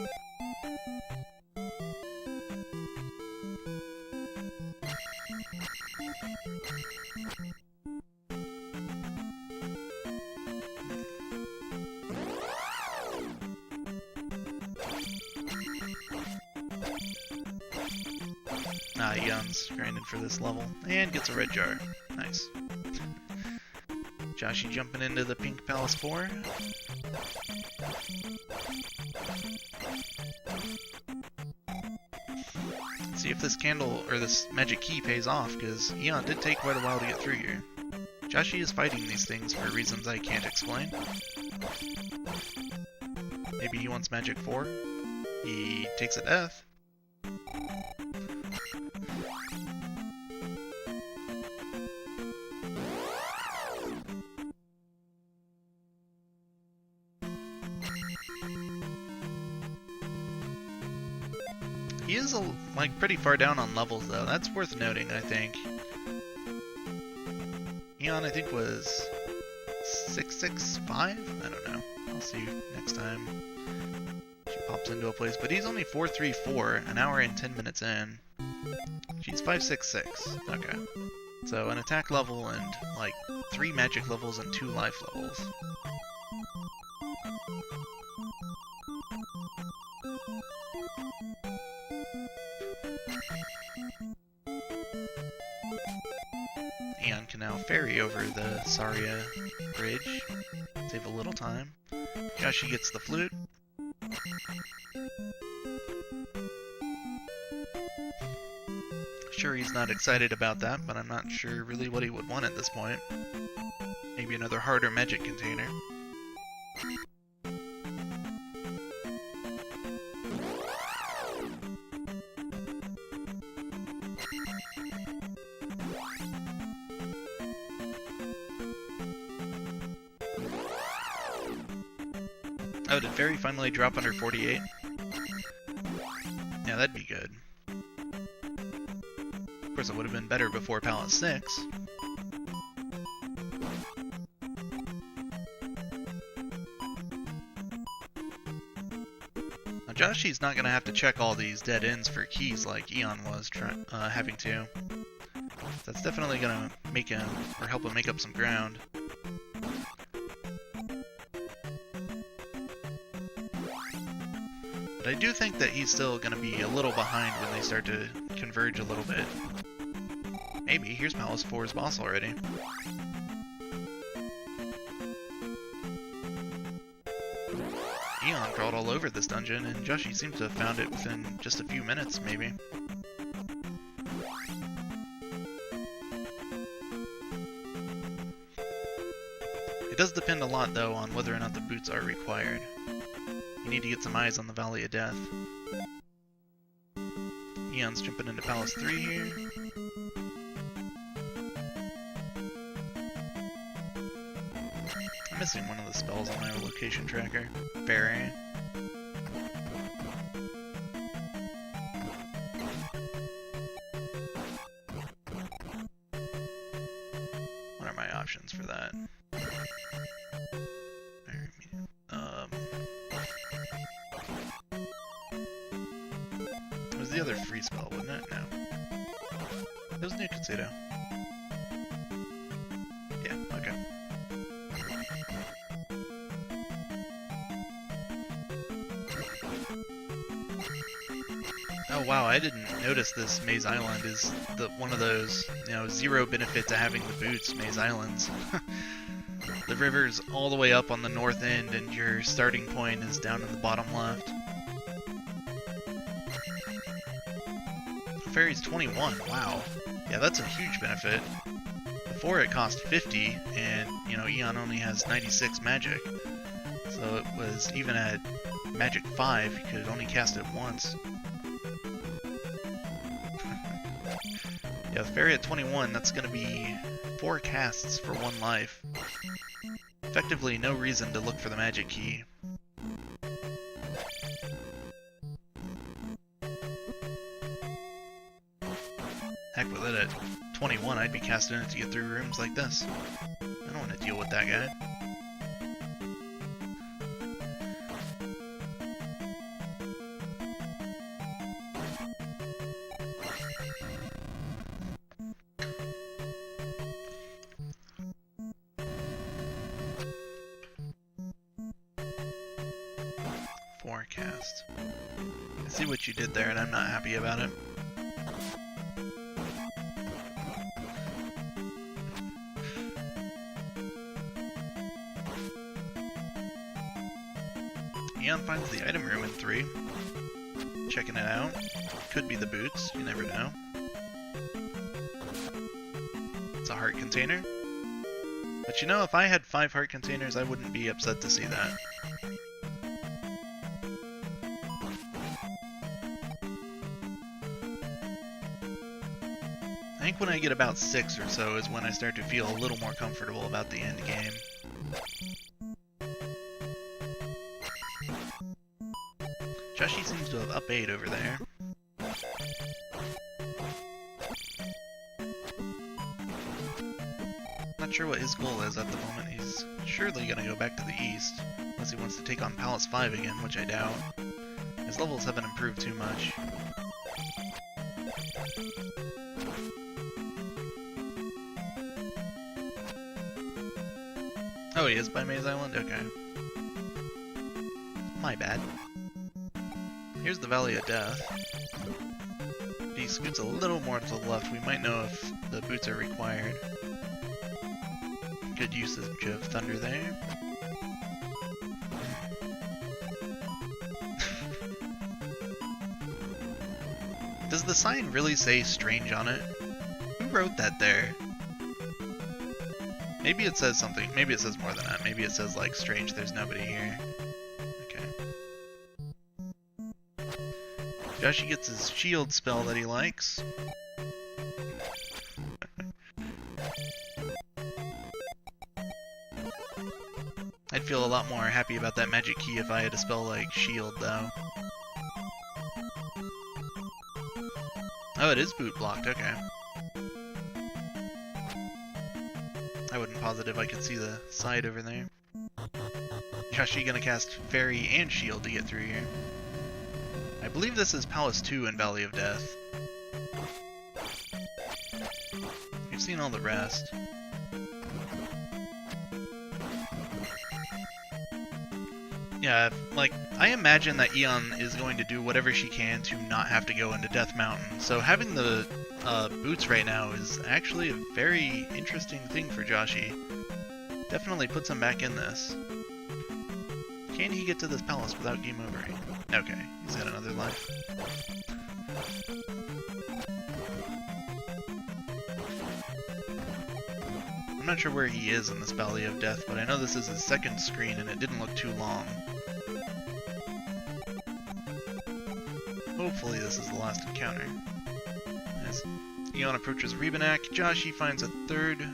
Ah, Eon's grinded for this level, and gets a red jar. Nice. Joshy jumping into the Pink Palace 4. Let's see if this candle, or this magic key pays off, because Eon did take quite a while to get through here. Joshy is fighting these things for reasons I can't explain. Maybe he wants magic 4? He takes a death. He is, like, pretty far down on levels, though. That's worth noting, I think. Eon, I think, was 665? I don't know. I'll see you next time she pops into a place. But he's only 434, an hour and 10 minutes in. She's 566. Okay. So an attack level and, like, 3 magic levels and 2 life levels. Eon can now ferry over the Saria bridge, save a little time. Joshy gets the flute. Sure, he's not excited about that, but I'm not sure really what he would want at this point. Maybe another harder magic container. Oh, did Fairy finally drop under 48? Yeah, that'd be good. Of course, it would have been better before Palace 6. Now, Joshy's not going to have to check all these dead ends for keys like Eon was having to. That's definitely going to make him, or help him make up some ground. But I do think that he's still going to be a little behind when they start to converge a little bit. Maybe. Here's Palace 4's boss already. crawled all over this dungeon, and Joshi seems to have found it within just a few minutes, maybe. It does depend a lot, though, on whether or not the boots are required. You need to get some eyes on the Valley of Death. Eon's jumping into Palace 3 here. I'm missing one of the spells on my location tracker. Fairy. What are my options for that? It was the other free spell, wasn't it? No. It was New Katsudo. Yeah, okay. Oh wow, I didn't notice this Maze Island is one of those, you know, zero benefit to having the boots Maze Islands. The river's all the way up on the north end and your starting point is down in the bottom left. Fairy's 21, wow. Yeah, that's a huge benefit. Before it cost 50, and, you know, Eon only has 96 magic. So it was, even at magic 5, you could only cast it once. Yeah, with Fairy at 21, that's gonna be 4 casts for 1 life. Effectively, no reason to look for the magic key. Heck with it, at 21 I'd be casting it to get through rooms like this. I don't want to deal with that guy. Forecast. I see what you did there and I'm not happy about it. Eon finds the item room in 3. Checking it out. Could be the boots, you never know. It's a heart container. But you know, if I had 5 heart containers, I wouldn't be upset to see that. I think when I get about 6 or so is when I start to feel a little more comfortable about the end game. Joshi seems to have up 8 over there. Not sure what his goal is at the moment. He's surely gonna go back to the east, unless he wants to take on Palace 5 again, which I doubt. His levels haven't improved too much. Oh, he is by Maze Island? Okay. My bad. Here's the Valley of Death. If he scoots a little more to the left, we might know if the boots are required. Good usage of thunder there. Does the sign really say strange on it? Who wrote that there? Maybe it says something. Maybe it says more than that. Maybe it says, like, strange, there's nobody here. Joshi gets his shield spell that he likes. I'd feel a lot more happy about that magic key if I had a spell like shield, though. Oh, it is boot blocked, okay. I wasn't positive I could see the side over there. Joshi gonna cast Fairy and Shield to get through here. I believe this is Palace 2 in Valley of Death. You've seen all the rest. Yeah, like, I imagine that Eon is going to do whatever she can to not have to go into Death Mountain, so having the boots right now is actually a very interesting thing for Joshi. Definitely puts him back in this. Can he get to this palace without game overing? Okay, he's got another life. I'm not sure where he is in this Valley of Death, but I know this is his second screen and it didn't look too long. Hopefully this is the last encounter. As Eon approaches Rebanak, Joshi finds a third.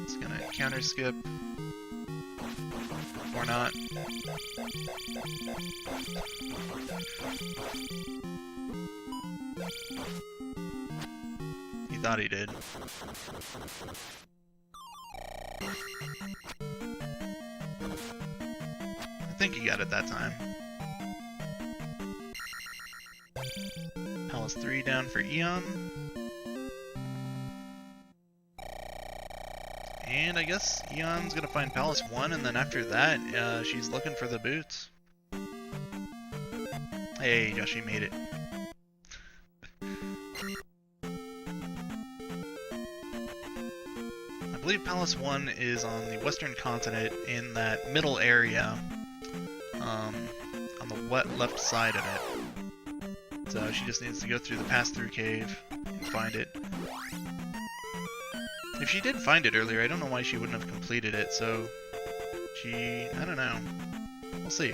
It's gonna counter skip. Or not. He thought he did. I think he got it that time. Palace 3 down for Eon. And I guess Eon's gonna find Palace 1, and then after that, she's looking for the boots. Hey, Joshi made it. I believe Palace 1 is on the western continent in that middle area, on the left side of it. So she just needs to go through the pass-through cave and find it. If she did find it earlier, I don't know why she wouldn't have completed it, so I don't know. We'll see.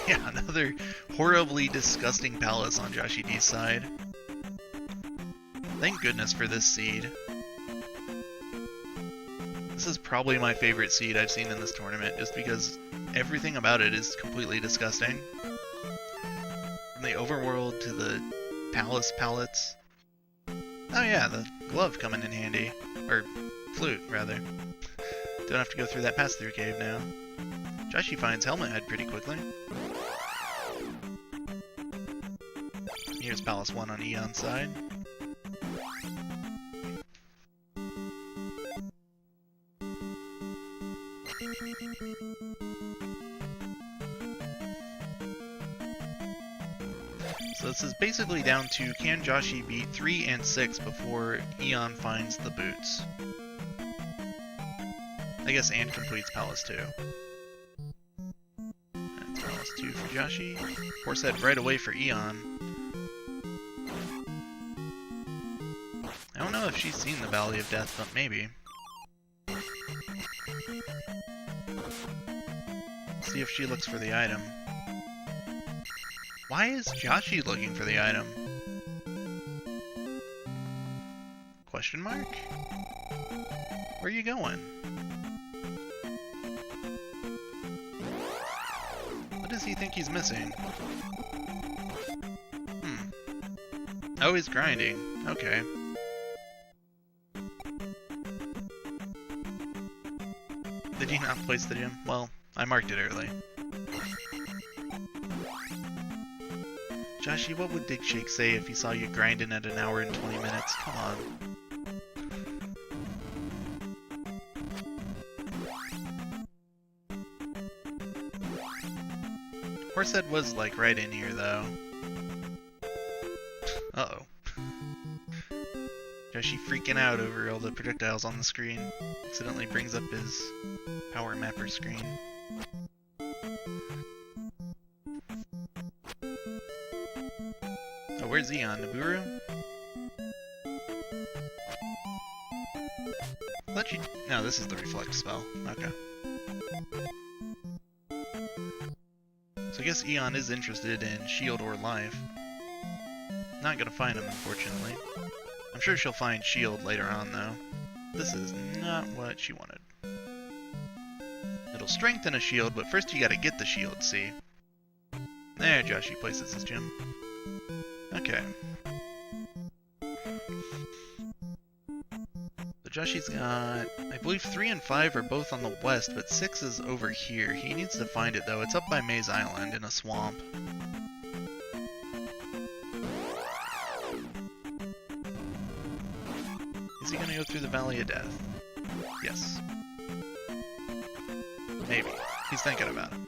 Yeah, another horribly disgusting palace on Joshi D's side. Thank goodness for this seed. This is probably my favorite seed I've seen in this tournament, just because everything about it is completely disgusting. From the overworld to the palace palettes. Oh yeah, the glove coming in handy. Or flute, rather. Don't have to go through that pass-through cave now. Joshi finds Helmet Head pretty quickly. Here's Palace 1 on Eon's side. So this is basically down to, can Joshi beat 3 and 6 before Eon finds the boots? I guess and completes Palace 2. That's Palace 2 for Joshi. Horsehead right away for Eon. I don't know if she's seen the Valley of Death, but maybe. See if she looks for the item. Why is Joshi looking for the item? Question mark? Where are you going? What does he think he's missing? Oh, he's grinding. Okay. Did he not place the gem? Well, I marked it early. Joshi, what would Dig Shake say if he saw you grinding at 1 hour and 20 minutes? Come on. Horsehead was, like, right in here, though. Uh-oh. Joshi freaking out over all the projectiles on the screen. Accidentally brings up his power mapper screen. Oh, where's Eon? Naburu? No, this is the reflect spell. Okay. So I guess Eon is interested in shield or life. Not gonna find him, unfortunately. I'm sure she'll find shield later on, though. This is not what she wanted. It'll strengthen a shield, but first you gotta get the shield, see? There, Joshi places his gem. Okay. So Joshi's got, I believe 3 and 5 are both on the west, but 6 is over here. He needs to find it, though. It's up by Maze Island in a swamp. Is he gonna go through the Valley of Death? Yes. Maybe. He's thinking about it.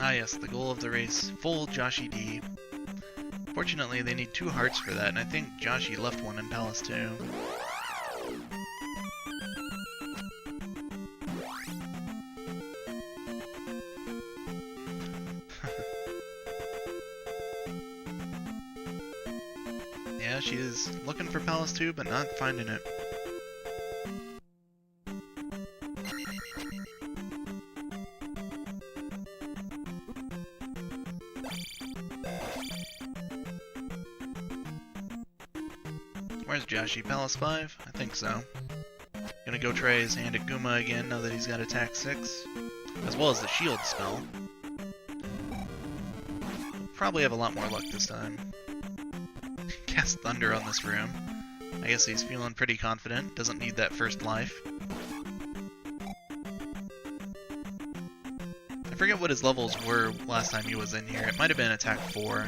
Ah yes, the goal of the race, full Joshi D. Fortunately, they need 2 hearts for that, and I think Joshi left one in Palace too. Yeah, she is looking for Palace 2, but not finding it. Where's Joshi? Palace 5? I think so. Gonna go try his hand at Guma again now that he's got attack 6, as well as the shield spell. Probably have a lot more luck this time. Cast Thunder on this room. I guess he's feeling pretty confident, doesn't need that first life. I forget what his levels were last time he was in here. It might have been attack 4.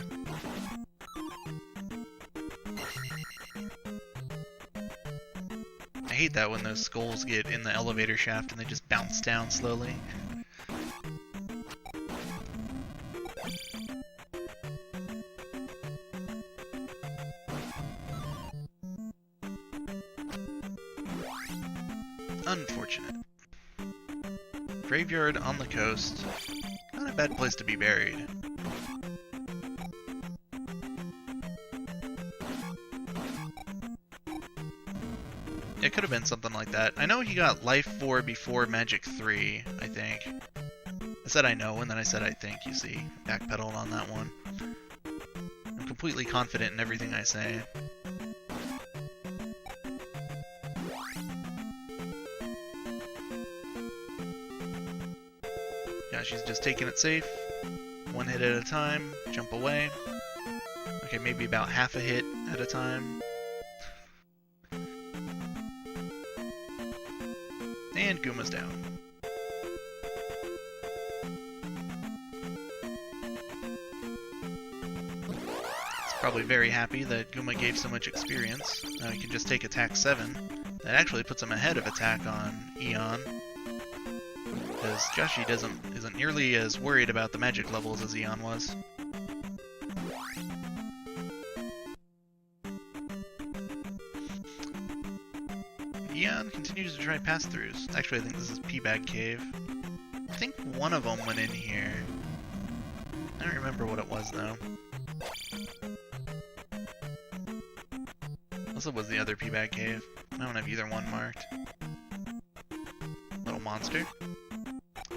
I hate that when those skulls get in the elevator shaft and they just bounce down slowly. Unfortunate. Graveyard on the coast. Not a bad place to be buried. It could have been something like that. I know he got Life 4 before Magic 3, I think. I said I know, and then I said I think, you see. Backpedaled on that one. I'm completely confident in everything I say. Yeah, she's just taking it safe. 1 hit at a time, jump away. Okay, maybe about half a hit at a time. And Guma's down. He's probably very happy that Guma gave so much experience. Now he can just take attack 7. That actually puts him ahead of attack on Eon. Because Joshi isn't nearly as worried about the magic levels as Eon was. Eon continues to try pass-throughs. Actually, I think this is P-Bag Cave. I think one of them went in here. I don't remember what it was, though. Unless it was the other P-Bag Cave. I don't have either one marked. Little monster.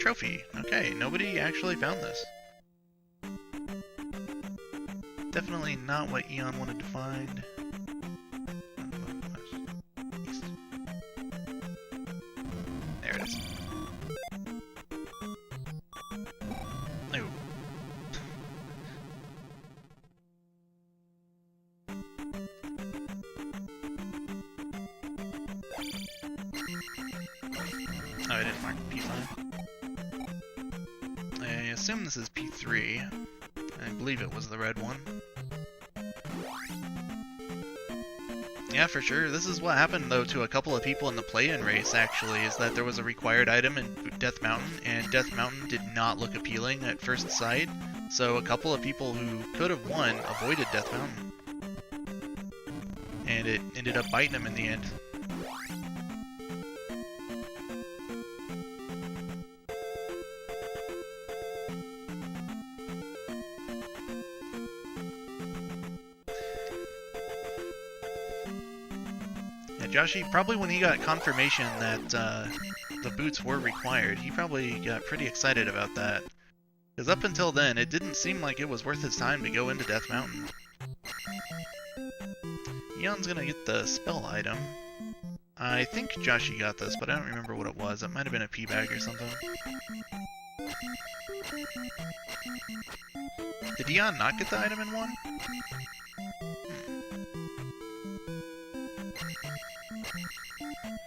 Trophy. Okay, nobody actually found this. Definitely not what Eon wanted to find. There it is. Ooh. Oh, I didn't mark P5. I assume this is P3. I believe it was the red one. Yeah, for sure. This is what happened, though, to a couple of people in the play-in race, actually, is that there was a required item in Death Mountain, and Death Mountain did not look appealing at first sight, so a couple of people who could have won avoided Death Mountain. And it ended up biting them in the end. Joshi, probably when he got confirmation that the boots were required, he probably got pretty excited about that. Because up until then, it didn't seem like it was worth his time to go into Death Mountain. Eon's gonna get the spell item. I think Joshi got this, but I don't remember what it was. It might have been a P-Bag or something. Did Eon not get the item in one?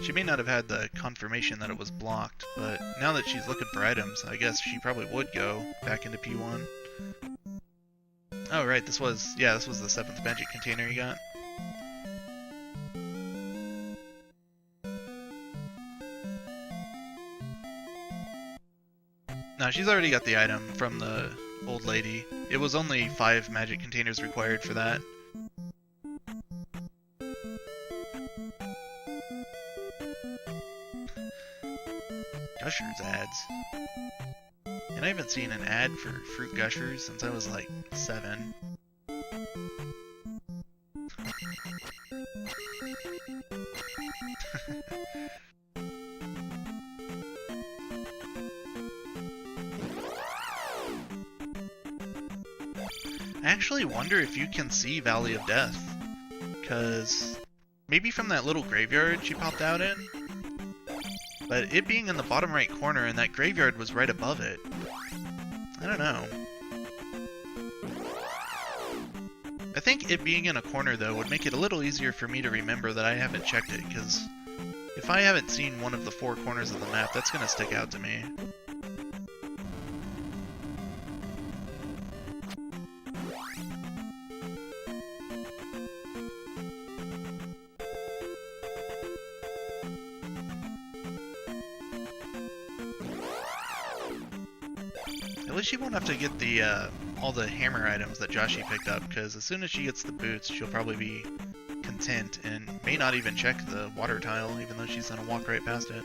She may not have had the confirmation that it was blocked, but now that she's looking for items, I guess she probably would go back into P1. Oh right, this was the 7th magic container you got. No, No, she's already got the item from the old lady. It was only 5 magic containers required for that. Gushers ads. And I haven't seen an ad for fruit gushers since I was like 7. I actually wonder if you can see Valley of Death, because maybe from that little graveyard she popped out in, but it being in the bottom right corner and that graveyard was right above it, I don't know. I think it being in a corner though would make it a little easier for me to remember that I haven't checked it, because if I haven't seen one of the 4 corners of the map, that's going to stick out to me. At least she won't have to get the all the hammer items that Joshi picked up, because as soon as she gets the boots, she'll probably be content and may not even check the water tile, even though she's gonna walk right past it.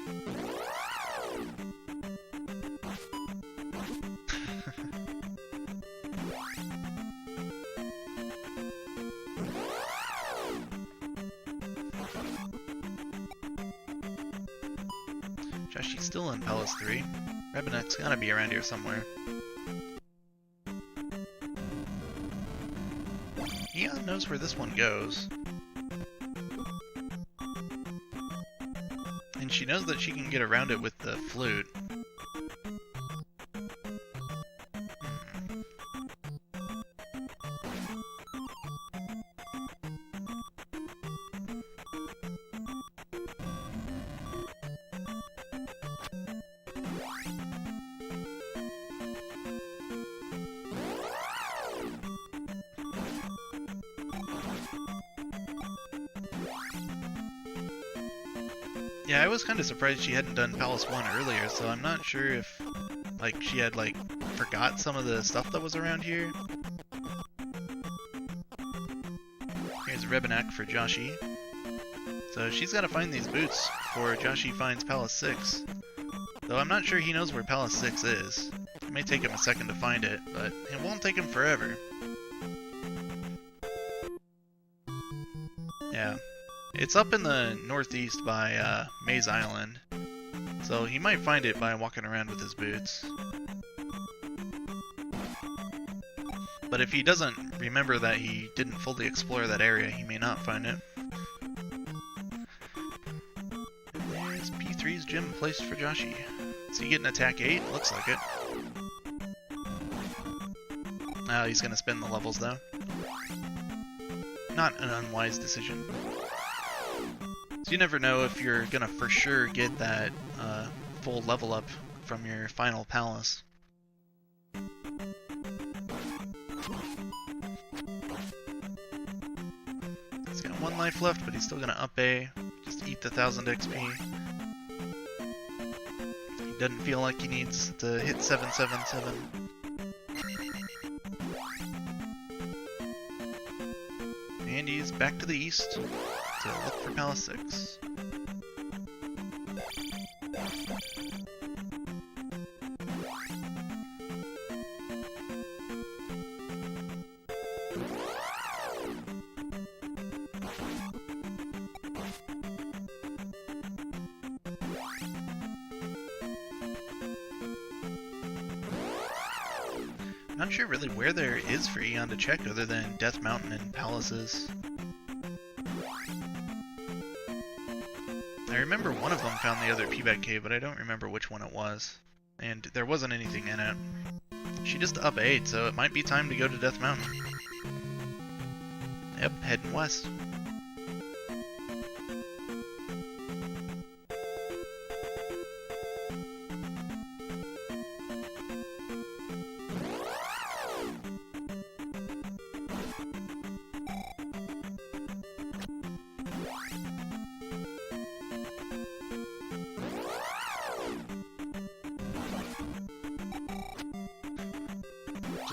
Joshi's still in Palace 3. Rebinek's gotta be around here somewhere. Eon knows where this one goes. And she knows that she can get around it with the flute. Yeah, I was kind of surprised she hadn't done Palace 1 earlier, so I'm not sure if, like, she had, like, forgot some of the stuff that was around here. Here's Rebinek for Joshi. So she's got to find these boots before Joshi finds Palace 6. Though I'm not sure he knows where Palace 6 is. It may take him a second to find it, but it won't take him forever. Yeah. It's up in the northeast by Maze Island, so he might find it by walking around with his boots. But if he doesn't remember that he didn't fully explore that area, he may not find it. And there's P3's gym placed for Joshi. Is he getting attack 8? Looks like it. Oh, he's gonna spin the levels though. Not an unwise decision. So you never know if you're gonna for sure get that full level up from your final palace. He's got 1 life left, but he's still gonna up A. Just eat the 1000 XP. He doesn't feel like he needs to hit 777. And he's back to the east to look for Palace 6. I'm not sure really where there is for Eon to check other than Death Mountain and Palaces. I remember one of them found the other P-Bag Cave, but I don't remember which one it was. And there wasn't anything in it. She just up 8, so it might be time to go to Death Mountain. Yep, heading west.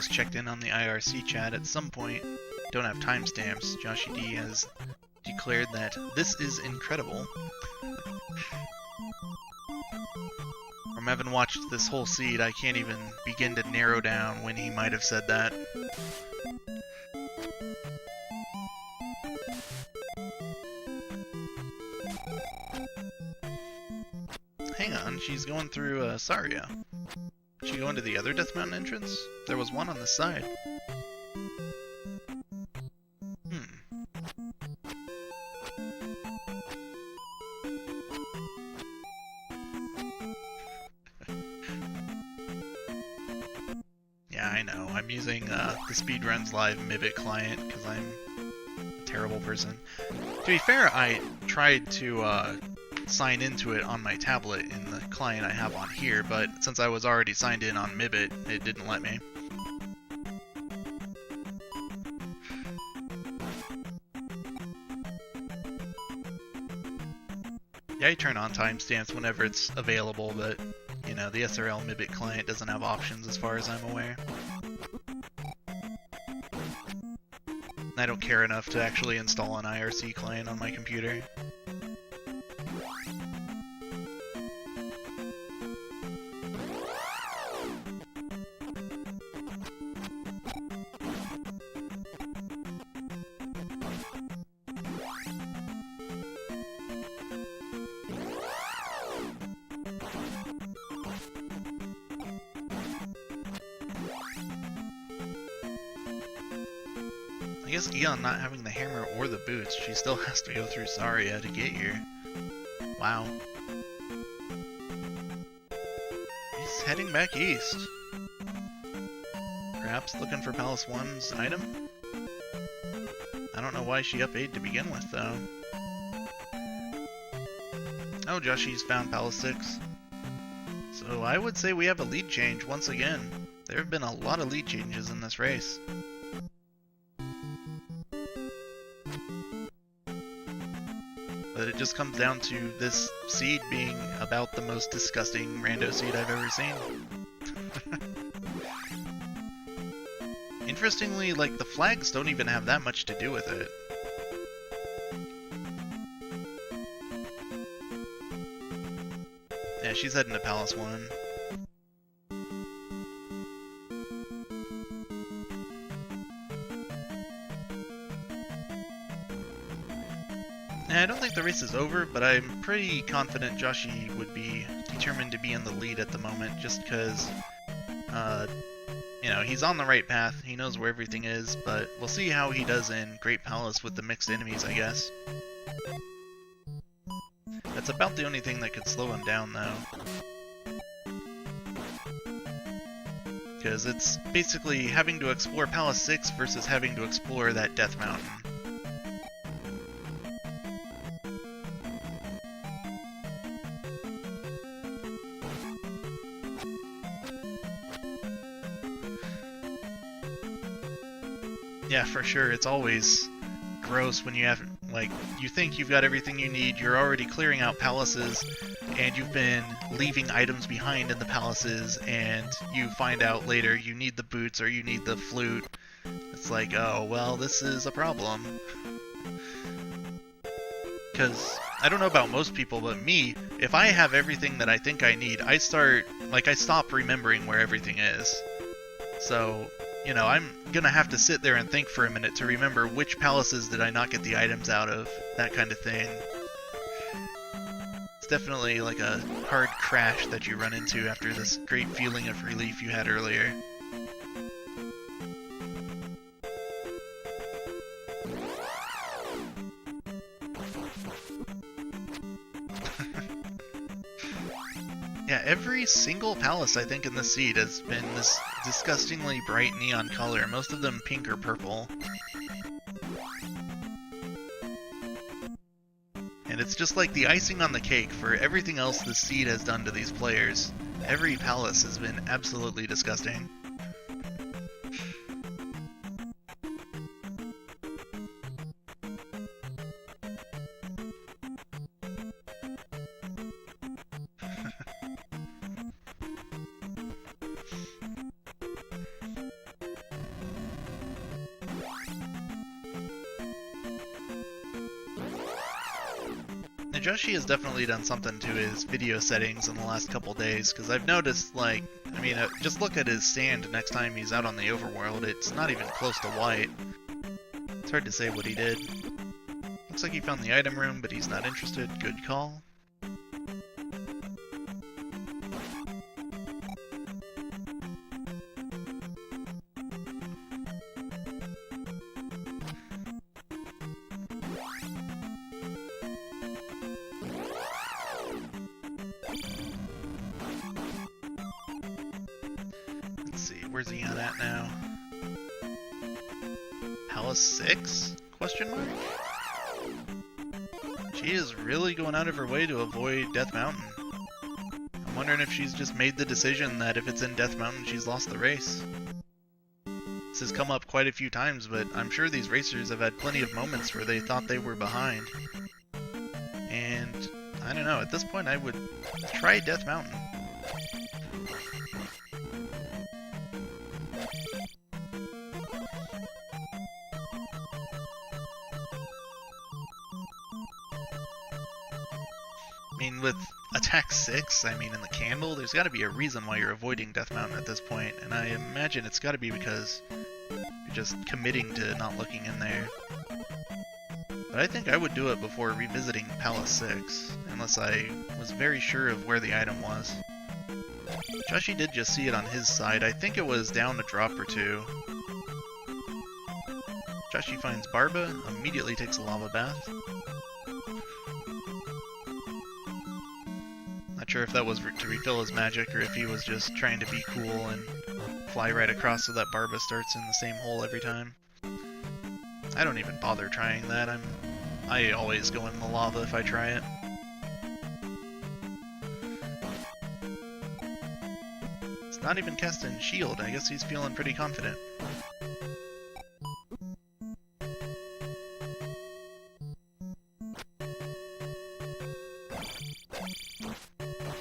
just checked in on the IRC chat at some point. Don't have timestamps. Joshy D has declared that this is incredible. From having watched this whole seed, I can't even begin to narrow down when he might have said that. Hang on, she's going through Saria. Is she going to the other Death Mountain entrance? There was one on the side. Yeah, I know. I'm using the Speedruns Live Mibit client because I'm a terrible person. To be fair, I tried to sign into it on my tablet in the client I have on here, but since I was already signed in on Mibit, it didn't let me. Yeah, I turn on timestamps whenever it's available, but, you know, the SRL Mibit client doesn't have options as far as I'm aware. I don't care enough to actually install an IRC client on my computer. I guess Eon not having the hammer or the boots, she still has to go through Saria to get here. Wow. He's heading back east. Perhaps looking for Palace 1's item? I don't know why she up 8 to begin with, though. Oh, Joshy's found Palace 6. So I would say we have a lead change once again. There have been a lot of lead changes in this race. But it just comes down to this seed being about the most disgusting rando seed I've ever seen. Interestingly, like, the flags don't even have that much to do with it. Yeah, she's heading to Palace 1. I don't think the race is over, but I'm pretty confident Joshy would be determined to be in the lead at the moment, just because, you know, he's on the right path, he knows where everything is, but we'll see how he does in Great Palace with the mixed enemies, I guess. That's about the only thing that could slow him down, though. Because it's basically having to explore Palace 6 versus having to explore that Death Mountain. Yeah, for sure. It's always gross when you have, like, you think you've got everything you need, you're already clearing out palaces, and you've been leaving items behind in the palaces, and you find out later you need the boots or you need the flute. It's like, oh, well, this is a problem. Because, I don't know about most people, but me, if I have everything that I think I need, I stop remembering where everything is. So, you know, I'm gonna have to sit there and think for a minute to remember which palaces did I not get the items out of, that kind of thing. It's definitely like a hard crash that you run into after this great feeling of relief you had earlier. Yeah, every single palace I think in the seed has been this disgustingly bright neon color, most of them pink or purple. And it's just like the icing on the cake for everything else the seed has done to these players. Every palace has been absolutely disgusting. Joshi has definitely done something to his video settings in the last couple days, because I've noticed, like, I mean, just look at his sand next time he's out on the overworld, it's not even close to white. It's hard to say what he did. Looks like he found the item room, but he's not interested. Good call. Where's Eon at now? Palace 6? Question mark? She is really going out of her way to avoid Death Mountain. I'm wondering if she's just made the decision that if it's in Death Mountain, she's lost the race. This has come up quite a few times, but I'm sure these racers have had plenty of moments where they thought they were behind. And, I don't know, at this point I would try Death Mountain. I mean, with attack 6, I mean, in the candle, there's got to be a reason why you're avoiding Death Mountain at this point, and I imagine it's got to be because you're just committing to not looking in there. But I think I would do it before revisiting Palace 6, unless I was very sure of where the item was. Joshi did just see it on his side. I think it was down a drop or two. Joshi finds Barba, immediately takes a lava bath. Not sure if that was to refill his magic or if he was just trying to be cool and fly right across so that Barba starts in the same hole every time. I don't even bother trying that. I always go in the lava if I try it. It's not even casting shield. I guess he's feeling pretty confident.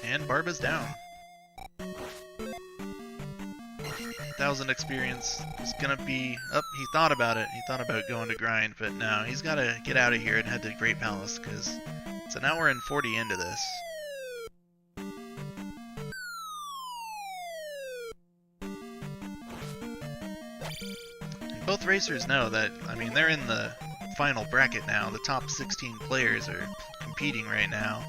And Barba's down. 1,000 experience is gonna be up. He thought about it. He thought about going to grind, but no, he's gotta get out of here and head to Great Palace because it's an hour and 40 into this. And both racers know that, I mean, they're in the final bracket now. The top 16 players are competing right now,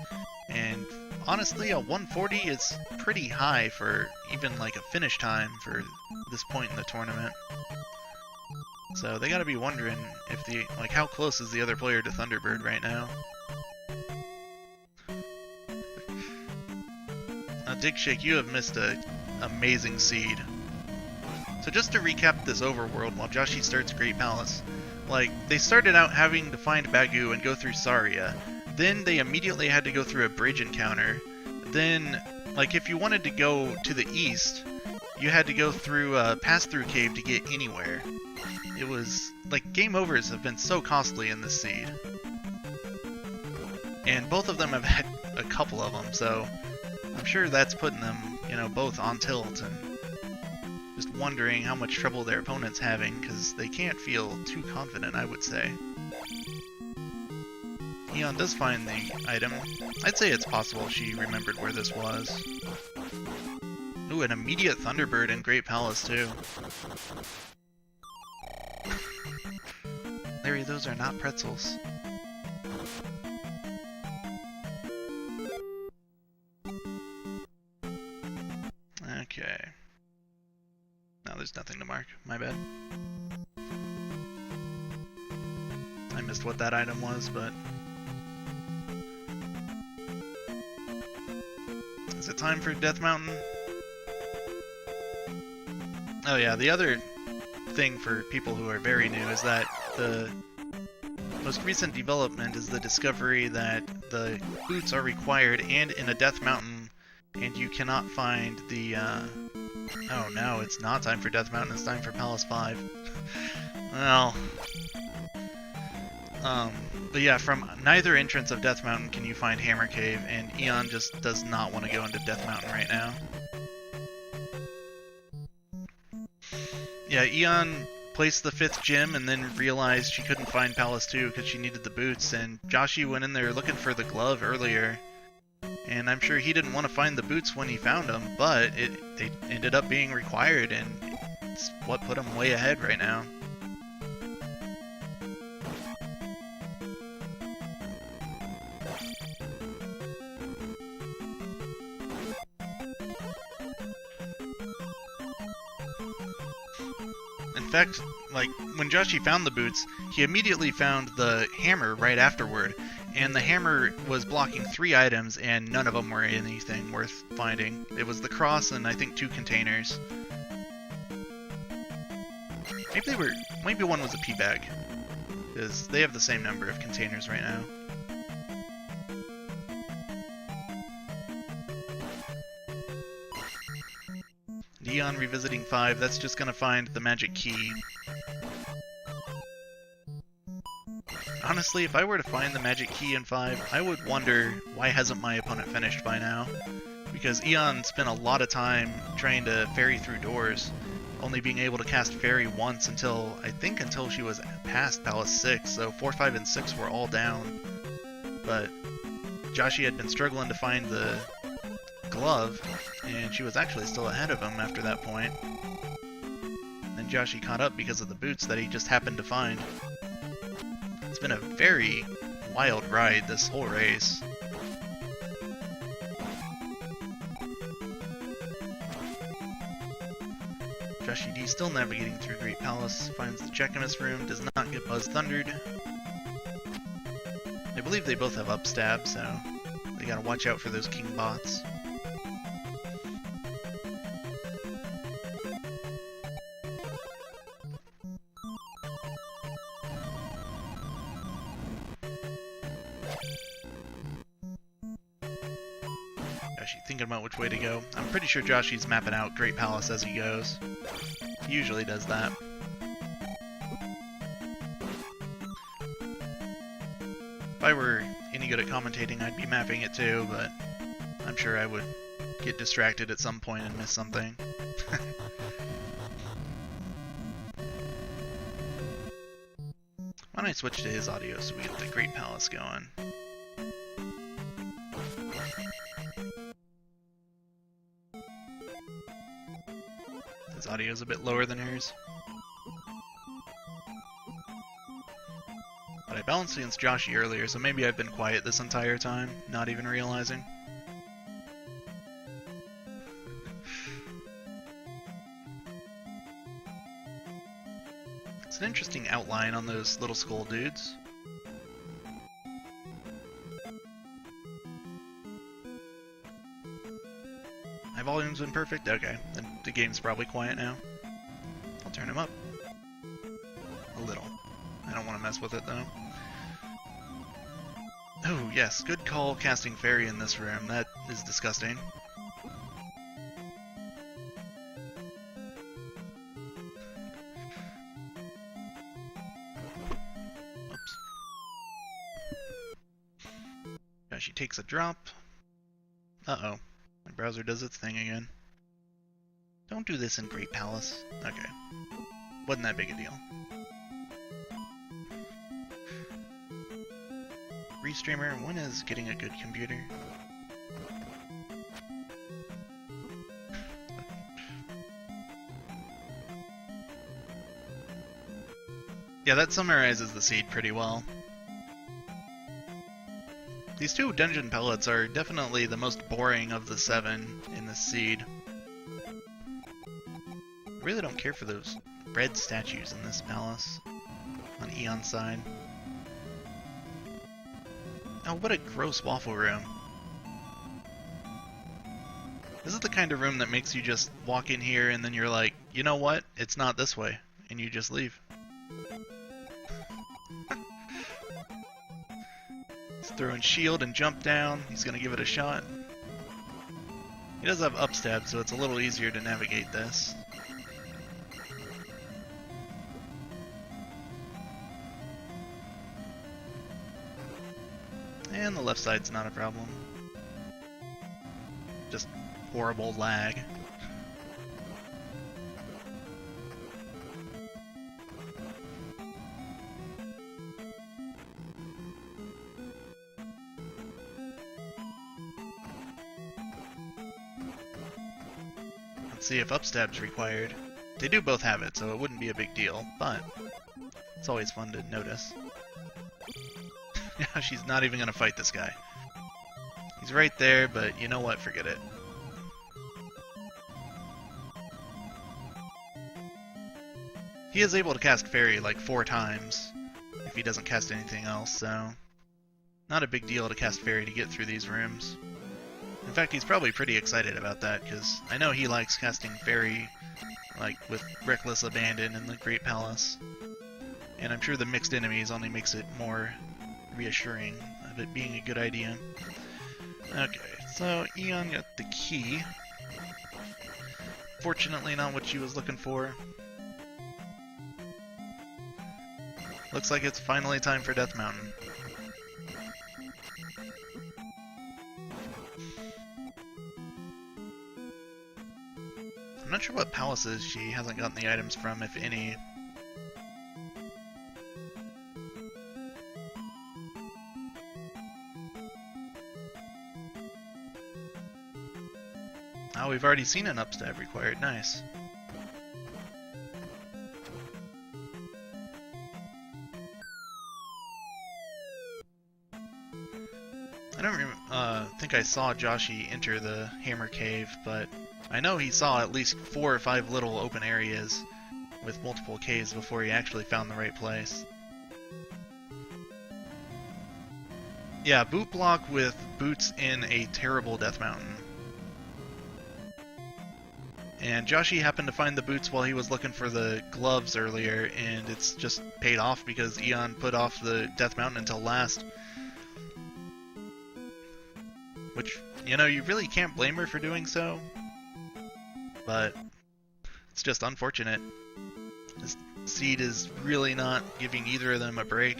and honestly, a 140 is pretty high for even like a finish time for this point in the tournament. So they gotta be wondering if like how close is the other player to Thunderbird right now. Now Dig Shake, you have missed an amazing seed. So just to recap this overworld while Joshi starts Great Palace, like they started out having to find Bagu and go through Saria. Then they immediately had to go through a bridge encounter. Then, like, if you wanted to go to the east, you had to go through a pass-through cave to get anywhere. It was, like, game overs have been so costly in this seed. And both of them have had a couple of them, so I'm sure that's putting them, you know, both on tilt and just wondering how much trouble their opponent's having, because they can't feel too confident, I would say. Eon does find the item. I'd say it's possible she remembered where this was. Ooh, an immediate Thunderbird in Great Palace, too. Larry, those are not pretzels. Okay. No, there's nothing to mark. My bad. I missed what that item was, but... Is it time for Death Mountain? Oh yeah, the other thing for people who are very new is that the most recent development is the discovery that the boots are required and in a Death Mountain, and you cannot find the, oh no, it's not time for Death Mountain, it's time for Palace 5. Well... But yeah, from neither entrance of Death Mountain can you find Hammer Cave, and Eon just does not want to go into Death Mountain right now. Yeah, Eon placed the 5th gym and then realized she couldn't find Palace 2 because she needed the boots, and Joshy went in there looking for the glove earlier. And I'm sure he didn't want to find the boots when he found them, but they ended up being required, and it's what put him way ahead right now. In fact, like, when Joshy found the boots, he immediately found the hammer right afterward, and the hammer was blocking 3 items, and none of them were anything worth finding. It was the cross and I think 2 containers. Maybe one was a pea bag, because they have the same number of containers right now. Eon revisiting 5, that's just gonna find the magic key. Honestly, if I were to find the magic key in 5, I would wonder why hasn't my opponent finished by now? Because Eon spent a lot of time trying to ferry through doors, only being able to cast Fairy once until she was past Palace 6, so 4, 5, and 6 were all down. But Joshy had been struggling to find the glove, and she was actually still ahead of him after that point. Then Joshy caught up because of the boots that he just happened to find. It's been a very wild ride this whole race. Joshy D still navigating through Great Palace, finds the Checkimist room, does not get Buzz Thundered. I believe they both have upstab, so they gotta watch out for those king bots. Thinking about which way to go. I'm pretty sure Joshy's mapping out Great Palace as he goes. He usually does that. If I were any good at commentating, I'd be mapping it too, but I'm sure I would get distracted at some point and miss something. Why don't I switch to his audio so we get the Great Palace going? His audio is a bit lower than hers. But I balanced against Joshy earlier, so maybe I've been quiet this entire time, not even realizing. It's an interesting outline on those little skull dudes. My volume's been perfect? Okay, then the game's probably quiet now. I'll turn him up. A little. I don't want to mess with it though. Oh yes, good call casting Fairy in this room. That is disgusting. Oops. Yeah, she takes a drop. Uh-oh. My browser does its thing again. Don't do this in Great Palace. Okay. Wasn't that big a deal. Restreamer, when is getting a good computer? Yeah, that summarizes the seed pretty well. These 2 dungeon pellets are definitely the most boring of the 7 in the seed. I really don't care for those red statues in this palace on Eon's side. Oh, what a gross waffle room. This is the kind of room that makes you just walk in here and then you're like, you know what? It's not this way. And you just leave. He's throwing shield and jump down. He's gonna give it a shot. He does have upstab, so it's a little easier to navigate this. And the left side's not a problem. Just horrible lag. Let's see if upstab's required. They do both have it, so it wouldn't be a big deal, but it's always fun to notice. Yeah, she's not even gonna fight this guy. He's right there, but you know what? Forget it. He is able to cast Fairy like 4 times if he doesn't cast anything else, so not a big deal to cast Fairy to get through these rooms. In fact, he's probably pretty excited about that, because I know he likes casting Fairy like with Reckless Abandon in the Great Palace. And I'm sure the mixed enemies only makes it more reassuring of it being a good idea. Okay, so Eon got the key. Fortunately not what she was looking for. Looks like it's finally time for Death Mountain. I'm not sure what palaces she hasn't gotten the items from, if any. Oh, we've already seen an upstab required. Nice. I don't think I saw Joshi enter the Hammer Cave, but I know he saw at least 4 or 5 little open areas with multiple caves before he actually found the right place. Yeah, boot block with boots in a terrible Death Mountain. And Joshi happened to find the boots while he was looking for the gloves earlier, and it's just paid off because Eon put off the Death Mountain until last. Which, you know, you really can't blame her for doing so. But it's just unfortunate. This seed is really not giving either of them a break.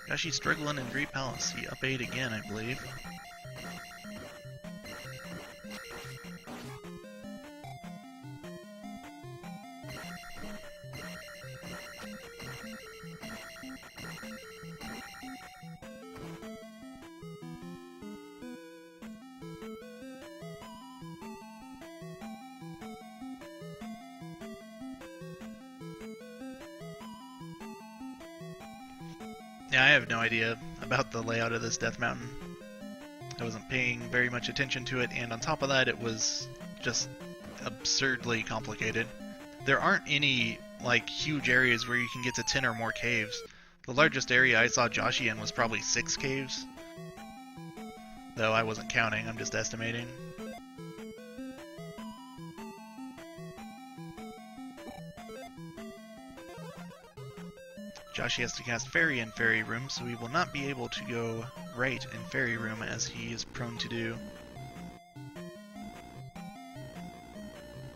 Gosh, she's struggling in Great Palace. He up 8 again, I believe. Yeah, I have no idea about the layout of this Death Mountain. I wasn't paying very much attention to it, and on top of that, it was just absurdly complicated. There aren't any, like, huge areas where you can get to 10 or more caves. The largest area I saw Joshi in was probably 6 caves. Though I wasn't counting, I'm just estimating. Joshi has to cast Fairy in Fairy Room, so he will not be able to go right in Fairy Room as he is prone to do.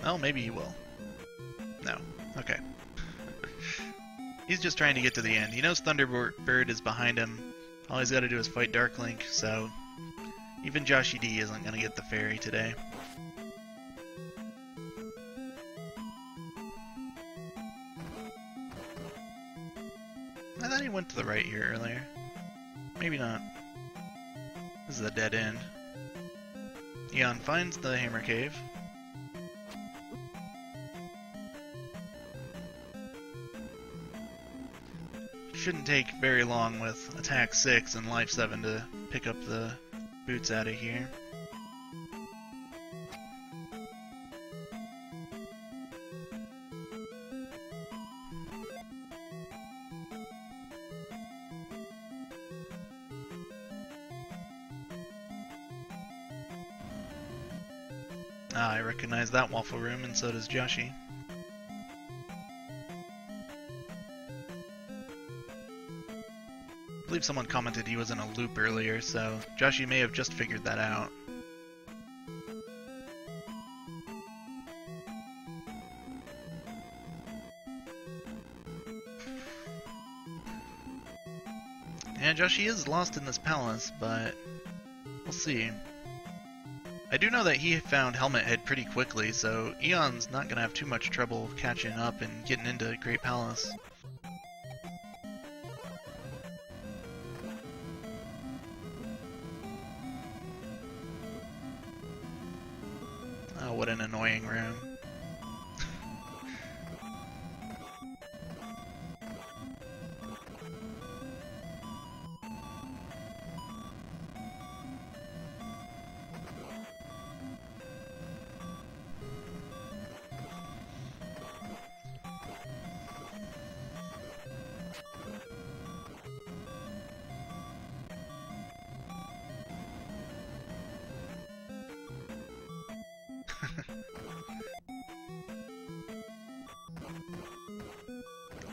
Well, maybe he will. No. Okay. He's just trying to get to the end. He knows Thunderbird is behind him. All he's got to do is fight Dark Link, so even Joshi D isn't going to get the Fairy today. I thought he went to the right here earlier. Maybe not. This is a dead end. Eon finds the Hammer Cave. Shouldn't take very long with attack 6 and life 7 to pick up the boots out of here. Ah, I recognize that waffle room, and so does Joshi. I believe someone commented he was in a loop earlier, so Joshi may have just figured that out. And Joshi is lost in this palace, but we'll see. I do know that he found Helmet Head pretty quickly, so Eon's not going to have too much trouble catching up and getting into Great Palace. Oh, what an annoying room.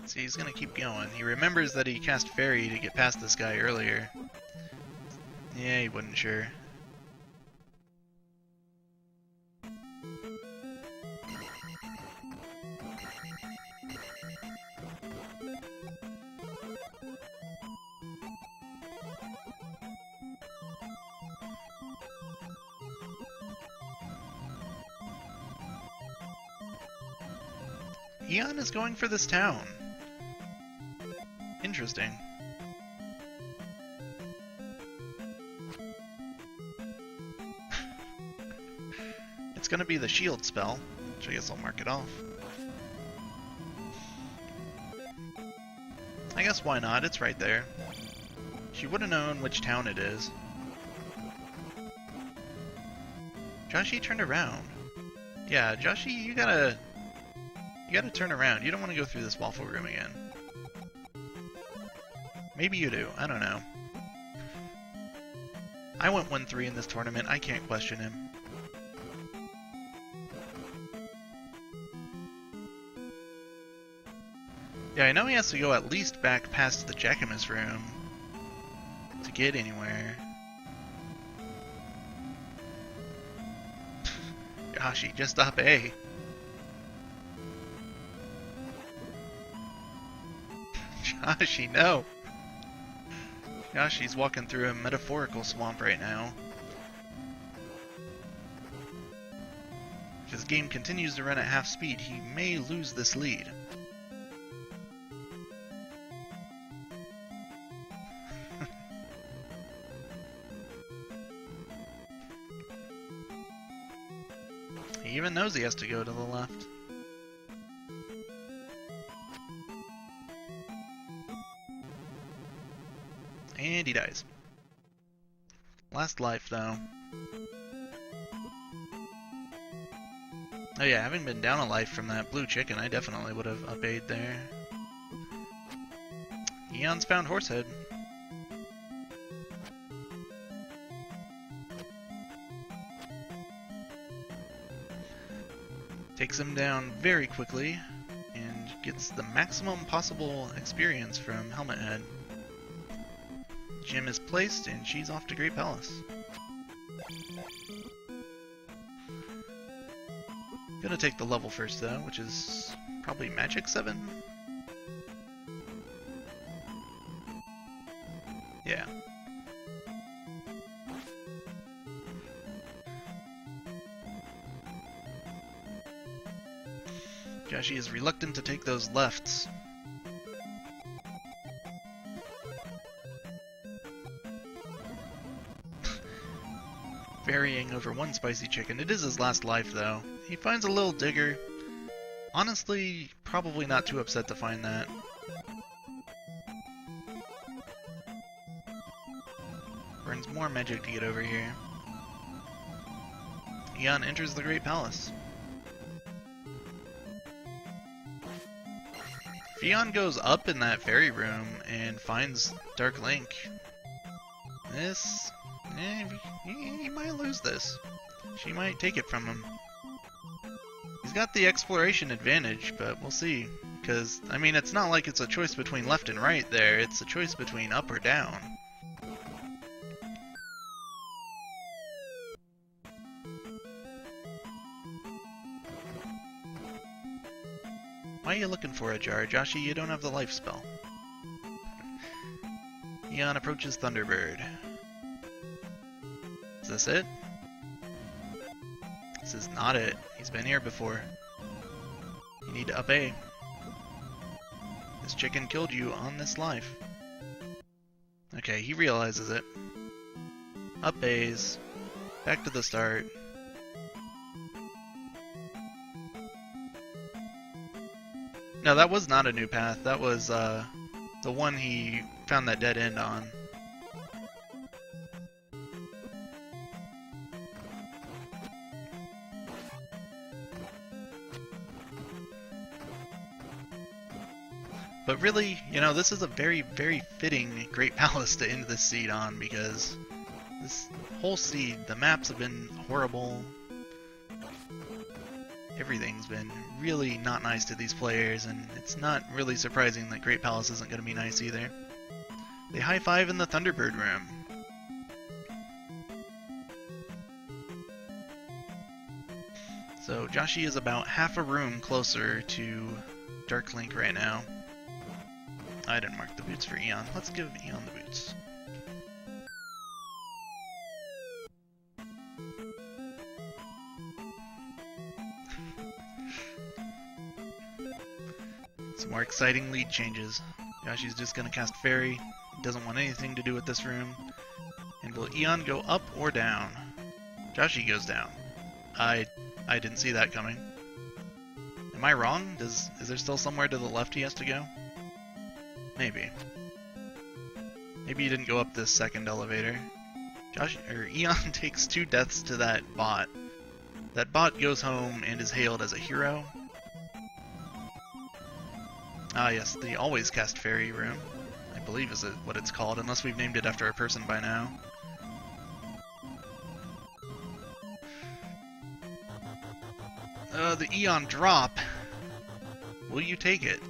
See, he's gonna keep going. He remembers that he cast Fairy to get past this guy earlier. Yeah, he wasn't sure. Eon is going for this town. Interesting. It's gonna be the shield spell, which I guess I'll mark it off. I guess why not? It's right there. She would have known which town it is. Joshi turned around. Yeah, Joshi, you gotta turn around. You don't want to go through this waffle room again. Maybe you do. I don't know. I went 1-3 in this tournament. I can't question him. Yeah, I know he has to go at least back past the Jackamus room to get anywhere. Yoshi, just stop A. Yoshi, no! Yoshi's walking through a metaphorical swamp right now. If his game continues to run at half speed, he may lose this lead. He even knows he has to go to the left. And he dies. Last life, though. Oh yeah, having been down a life from that blue chicken, I definitely would have up-A'd there. Eon's found Horsehead. Takes him down very quickly, and gets the maximum possible experience from Helmet Head. Gem is placed, and she's off to Great Palace. Gonna take the level first, though, which is probably Magic 7? Yeah. Joshi is reluctant to take those lefts. Varying over one spicy chicken. It is his last life, though. He finds a little digger. Honestly, probably not too upset to find that. Burns more magic to get over here. Eon enters the Great Palace. If Eon goes up in that fairy room and finds Dark Link, he might lose this. She might take it from him. He's got the exploration advantage, but we'll see. Because, I mean, it's not like it's a choice between left and right there, it's a choice between up or down. Why are you looking for a jar, Joshi? You don't have the life spell. Eon approaches Thunderbird. Is this it? This is not it. He's been here before. You need to up-A. This chicken killed you on this life. Okay, he realizes it. Up-A's. Back to the start. No, that was not a new path. That was the one he found that dead end on. But really, you know, this is a very, very fitting Great Palace to end this seed on, because this whole seed, the maps have been horrible. Everything's been really not nice to these players, and it's not really surprising that Great Palace isn't going to be nice either. They high-five in the Thunderbird room. So Joshi is about half a room closer to Dark Link right now. I didn't mark the boots for Eon. Let's give Eon the boots. Some more exciting lead changes. Yoshi's just gonna cast Fairy. Doesn't want anything to do with this room. And will Eon go up or down? Joshi goes down. I didn't see that coming. Am I wrong? Is there still somewhere to the left he has to go? Maybe. Maybe he didn't go up this second elevator. Eon takes 2 deaths to that bot. That bot goes home and is hailed as a hero. Ah yes, the always cast fairy room, I believe is what it's called, unless we've named it after a person by now. The Eon drop. Will you take it?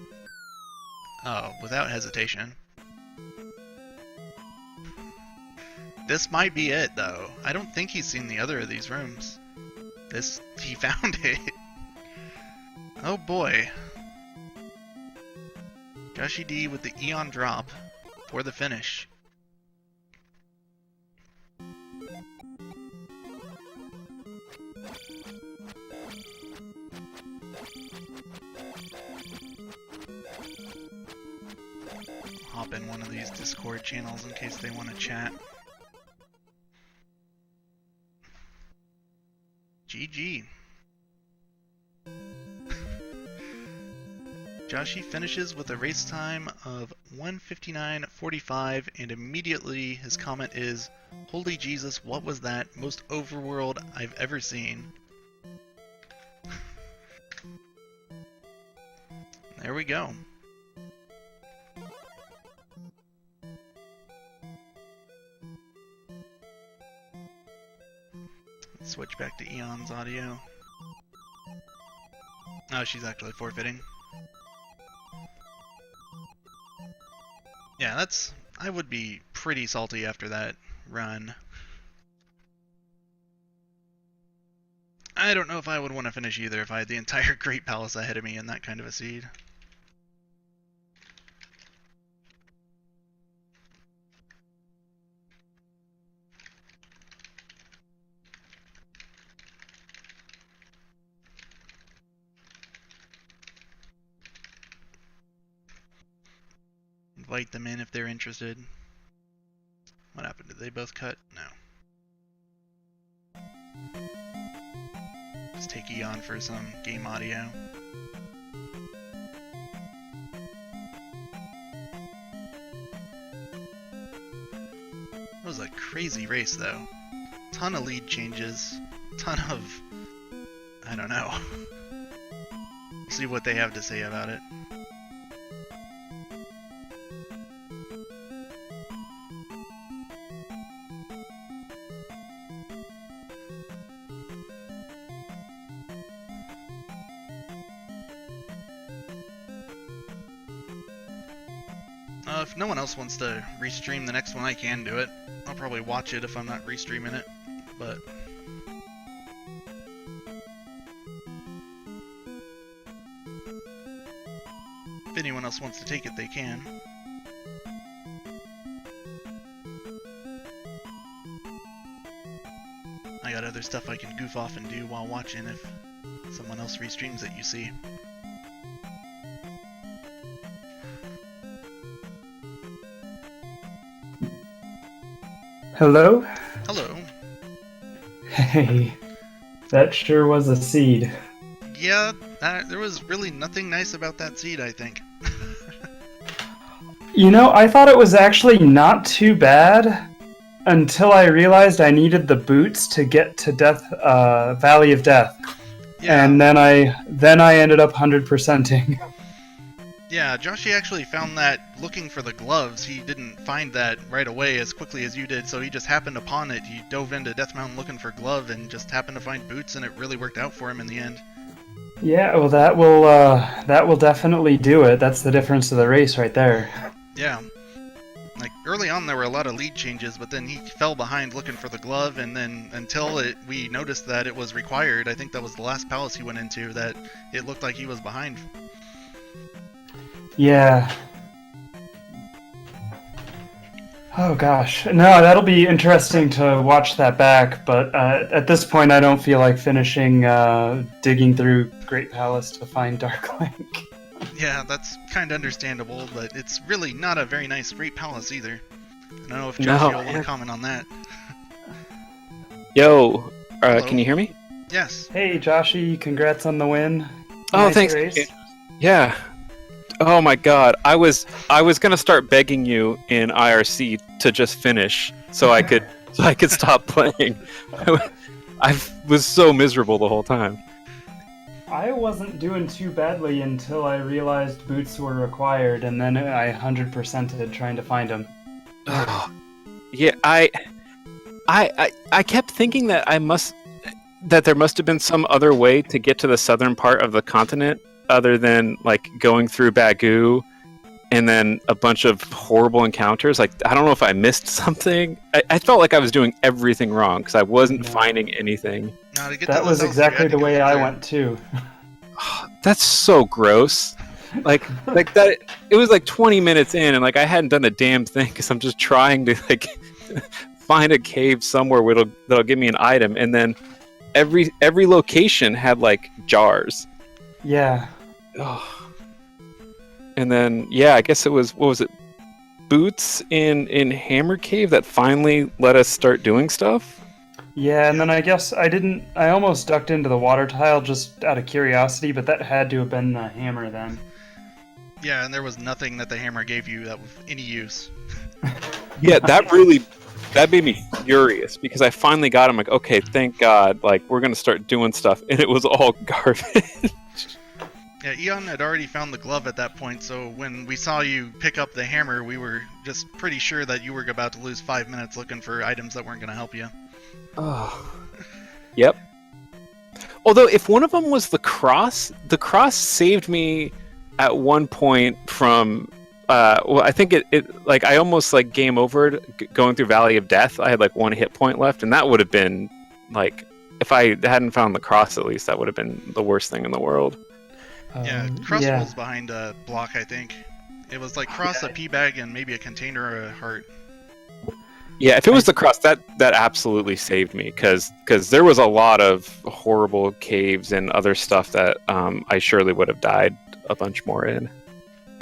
Oh, without hesitation. This might be it, though. I don't think he's seen the other of these rooms. He found it. Oh boy. Joshi D with the Eon drop for the finish. Hop in one of these Discord channels in case they want to chat. GG. Joshi finishes with a race time of 1:59.45, and immediately his comment is, "Holy Jesus, what was that? Most overworld I've ever seen." There we go. Let's switch back to Eon's audio. Oh, she's actually forfeiting. Yeah, I would be pretty salty after that run. I don't know if I would want to finish either if I had the entire Great Palace ahead of me in that kind of a seed. Invite them in if they're interested. What happened? Did they both cut? No. Let's take Eon for some game audio. That was a crazy race though. Ton of lead changes. Ton of... I don't know. We'll see what they have to say about it. If no one else wants to restream the next one, I can do it. I'll probably watch it if I'm not restreaming it, but... if anyone else wants to take it, they can. I got other stuff I can goof off and do while watching if someone else restreams it, you see. Hello? Hello. Hey, that sure was a seed. Yeah, there was really nothing nice about that seed, I think. I thought it was actually not too bad until I realized I needed the boots to get to Valley of Death. Yeah. And then I ended up 100%ing. Yeah, Joshy actually found that looking for the gloves. He didn't find that right away as quickly as you did, so he just happened upon it. He dove into Death Mountain looking for glove and just happened to find boots, and it really worked out for him in the end. Yeah, well, that will definitely do it. That's the difference of the race right there. Yeah. Like, early on there were a lot of lead changes, but then he fell behind looking for the glove, and then until we noticed that it was required, I think that was the last palace he went into, that it looked like he was behind. Yeah. Oh gosh. No, that'll be interesting to watch that back, but at this point I don't feel like finishing digging through Great Palace to find Dark Link. Yeah, that's kind of understandable, but it's really not a very nice Great Palace either. I don't know if Josh will want to comment on that. Yo, can you hear me? Yes. Hey Joshy, congrats on the win. Oh, Nice thanks. race. Yeah. Oh my god, I was gonna start begging you in IRC to just finish so I could stop playing. I was so miserable the whole time. I wasn't doing too badly until I realized boots were required, and then I 100%ed trying to find them. Yeah, I kept thinking that there must have been some other way to get to the southern part of the continent other than like going through Bagu and then a bunch of horrible encounters. Like, I don't know if I missed something. I felt like I was doing everything wrong because I wasn't finding anything. That was exactly the way I went too. That's so gross. Like that. It was like 20 minutes in, and like I hadn't done a damn thing because I'm just trying to like find a cave somewhere that'll give me an item, and then every location had like jars. Yeah. Oh. And then I guess it was, what was it? Boots in Hammer Cave that finally let us start doing stuff. Yeah, and then I guess I almost ducked into the water tile just out of curiosity, but that had to have been the hammer then. Yeah, and there was nothing that the hammer gave you that was any use. Yeah, that made me furious because I finally got him. Like, okay, thank God, like we're gonna start doing stuff, and it was all garbage. Yeah, Eon had already found the glove at that point, so when we saw you pick up the hammer, we were just pretty sure that you were about to lose 5 minutes looking for items that weren't going to help you. Oh. Yep. Although, if one of them was the cross saved me at one point from... well, I think it like I almost like game overed going through Valley of Death. I had like 1 hit point left, and that would have been like, if I hadn't found the cross, at least that would have been the worst thing in the world. Yeah, cross was behind a block, I think. It was like cross, a pea bag, and maybe a container or a heart. Yeah, if it was the cross, that absolutely saved me, because there was a lot of horrible caves and other stuff that I surely would have died a bunch more in.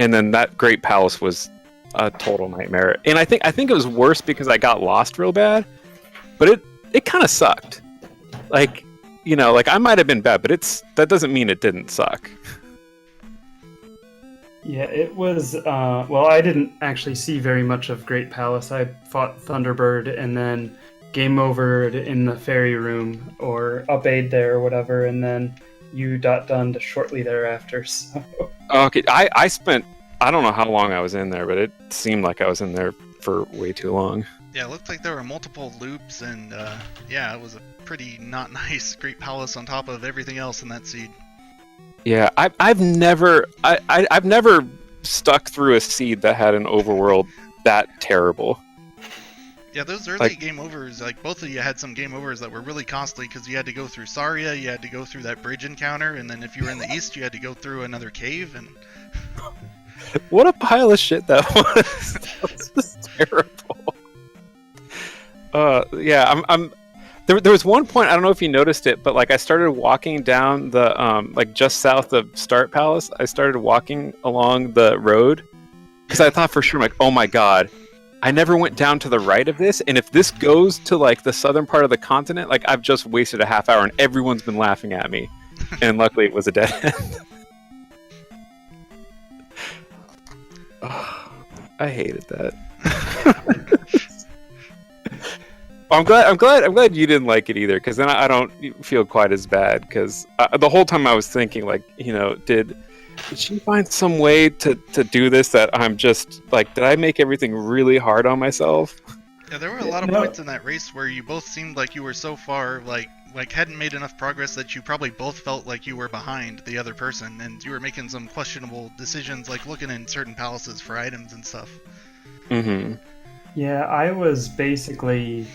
And then that Great Palace was a total nightmare. And I think it was worse because I got lost real bad, but it kind of sucked. Like, you know, like I might have been bad, but that doesn't mean it didn't suck. Yeah, it was, well, I didn't actually see very much of Great Palace. I fought Thunderbird and then game overed in the fairy room or up-aid there or whatever, and then you done shortly thereafter, so... Okay, I spent, I don't know how long I was in there, but it seemed like I was in there for way too long. Yeah, it looked like there were multiple loops, and yeah, it was a pretty not nice Great Palace on top of everything else in that seed. Yeah, I've never stuck through a seed that had an overworld that terrible. Yeah, those early game overs, like both of you had some game overs that were really costly because you had to go through Saria, you had to go through that bridge encounter, and then if you were in the east, you had to go through another cave. And what a pile of shit that was! That was terrible. Yeah, I'm. There was one point, I don't know if you noticed it, but like I started walking down the like just south of Start Palace. I started walking along the road because I thought for sure, like, oh my god, I never went down to the right of this, and if this goes to like the southern part of the continent, like I've just wasted a half hour, and everyone's been laughing at me. and luckily it was a dead end. Oh, I hated that. I'm glad you didn't like it either, because then I don't feel quite as bad. Because the whole time I was thinking, like, did she find some way to do this that I'm just like, did I make everything really hard on myself? Yeah, there were a lot of points in that race where you both seemed like you were so far, like hadn't made enough progress that you probably both felt like you were behind the other person, and you were making some questionable decisions, like looking in certain palaces for items and stuff. Mm-hmm. Yeah, I was basically,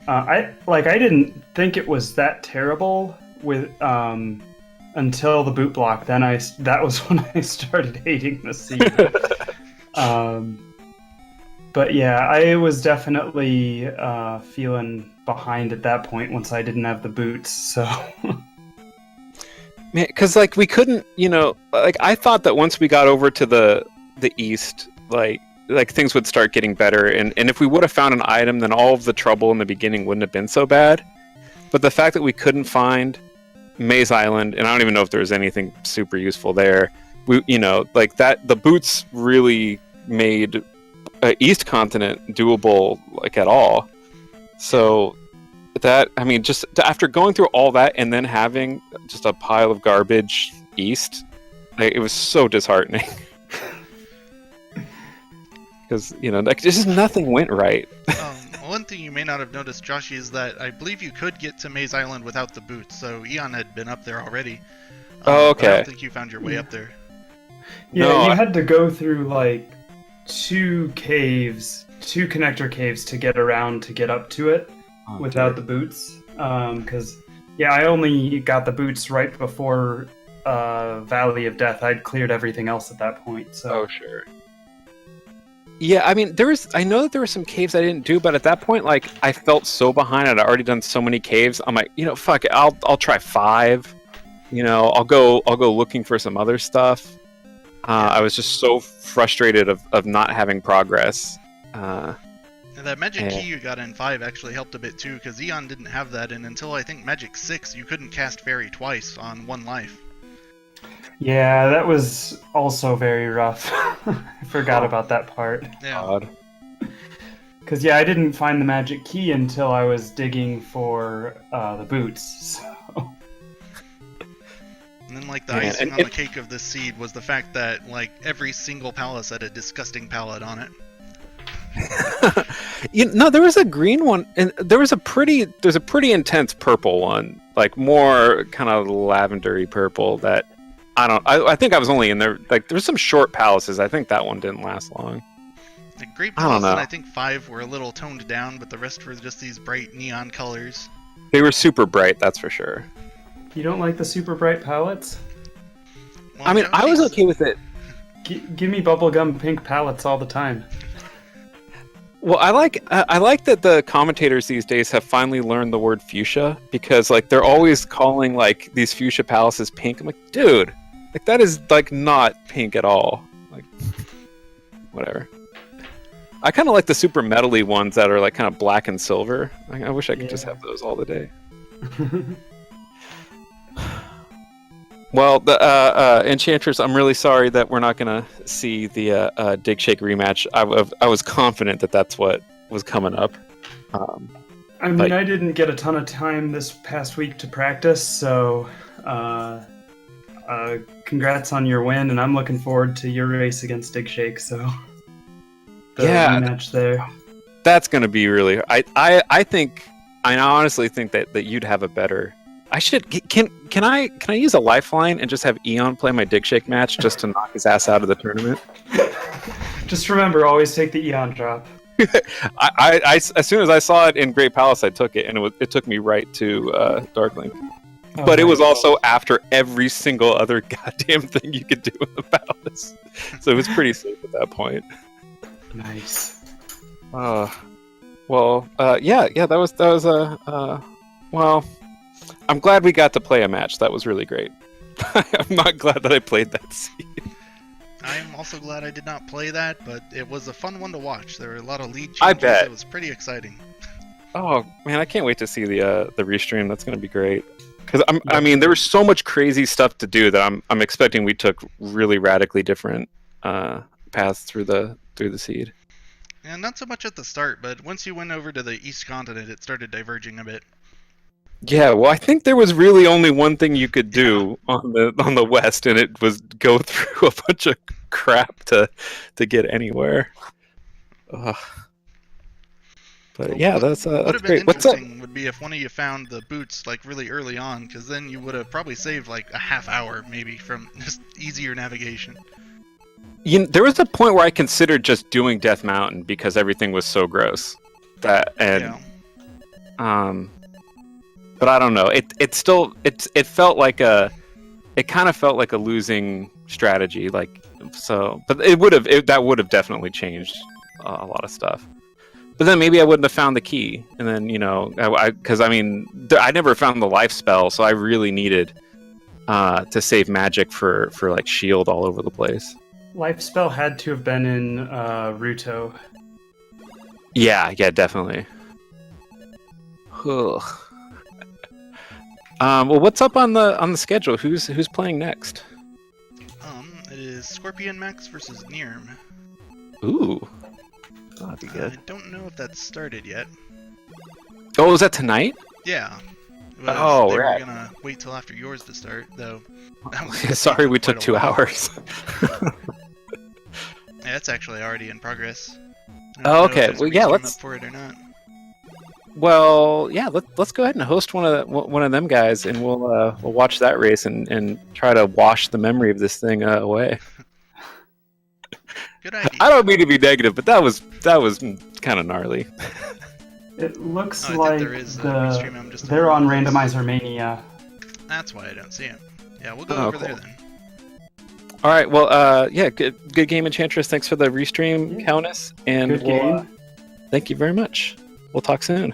I didn't think it was that terrible with until the boot block. Then that was when I started hating the seed. But yeah, I was definitely feeling behind at that point once I didn't have the boots. So, man, because like we couldn't, like I thought that once we got over to the east, like things would start getting better, and if we would have found an item, then all of the trouble in the beginning wouldn't have been so bad. But the fact that we couldn't find Maze Island, and I don't even know if there was anything super useful there, like that, the boots really made East Continent doable, like, at all. So that, I mean, just after going through all that and then having just a pile of garbage east, like, it was so disheartening. Because, like, just nothing went right. One thing you may not have noticed, Joshy, is that I believe you could get to Maze Island without the boots, so Eon had been up there already. Oh, okay. I don't think you found your way up there. Yeah, No, you had to go through, like, two connector caves to get around to get up to it without the boots. Because, yeah, I only got the boots right before Valley of Death. I'd cleared everything else at that point. So. Oh, sure. Yeah, I mean, I know that there were some caves I didn't do, but at that point, like, I felt so behind. I'd already done so many caves. I'm like, fuck it, I'll try 5. I'll go looking for some other stuff. I was just so frustrated of not having progress. And that magic key you got in 5 actually helped a bit too, because Eon didn't have that, and until I think Magic 6, you couldn't cast Fairy twice on 1 life. Yeah, that was also very rough. I forgot about that part. Yeah. Because, yeah, I didn't find the magic key until I was digging for the boots. So. And then, like, the icing on the cake of this seed was the fact that, like, every single palace had a disgusting palette on it. There was a green one, and there's a pretty intense purple one, like more kind of lavendery purple that I think I was only in there, like, there's some short palaces. I think that one didn't last long. The Great Palace and I think 5 were a little toned down, but the rest were just these bright neon colors. They were super bright, that's for sure. You don't like the super bright palettes? Well, I mean, I was okay with it. Give me bubblegum pink palettes all the time. Well, I like that the commentators these days have finally learned the word fuchsia, because, like, they're always calling, like, these fuchsia palaces pink. I'm like, dude, like, that is, like, not pink at all. Like, whatever. I kind of like the super metally ones that are, like, kind of black and silver. I wish I could just have those all the day. Well, the Enchantress, I'm really sorry that we're not going to see the Dig Shake rematch. I was confident that that's what was coming up. I mean, I didn't get a ton of time this past week to practice, so congrats on your win, and I'm looking forward to your race against Dig Shake. So the rematch there. That's going to be really. I honestly think that you'd have a better. I should. Can I use a lifeline and just have Eon play my Dig Shake match just to knock his ass out of the tournament? Just remember, always take the Eon drop. I as soon as I saw it in Great Palace, I took it, and it took me right to Darklink. Oh, but it was also after every single other goddamn thing you could do in the palace, so it was pretty safe at that point. Nice. Well, that was well. I'm glad we got to play a match. That was really great. I'm not glad that I played that seed. I'm also glad I did not play that, but it was a fun one to watch. There were a lot of lead changes. I bet. It was pretty exciting. Oh, man, I can't wait to see the restream. That's going to be great. Because I mean, there was so much crazy stuff to do that I'm expecting we took really radically different paths through the seed. Yeah, not so much at the start, but once you went over to the east continent, it started diverging a bit. Yeah, well, I think there was really only one thing you could do on the west, and it was go through a bunch of crap to get anywhere. Ugh. But yeah, that's great. What's up? Interesting would be if one of you found the boots like really early on, because then you would have probably saved like a half hour maybe from just easier navigation. There was a point where I considered just doing Death Mountain because everything was so gross. But I don't know. It felt like it kind of felt like a losing strategy. But that would have definitely changed a lot of stuff. But then maybe I wouldn't have found the key, and then because I never found the life spell, so I really needed to save magic for like shield all over the place. Life spell had to have been in Ruto. Yeah, definitely. Ugh. Well, what's up on the schedule? Who's playing next? It is Scorpion Max versus Nirm. Ooh. That'd be good. I don't know if that's started yet. Oh, is that tonight? Yeah. They were gonna wait till after yours to start, though. Sorry, we took 2 hours. Yeah, it's actually already in progress. Oh, okay. Well, yeah, let's. Up for it or not. Well, yeah. Let's go ahead and host one of them guys, and we'll watch that race and try to wash the memory of this thing away. Good idea. I don't mean to be negative, but that was kind of gnarly. It looks like they're on Randomizer Mania. That's why I don't see him. Yeah, we'll go over there then. All right. Well, good game, Enchantress. Thanks for the restream, Countess, and good game. Thank you very much. We'll talk soon.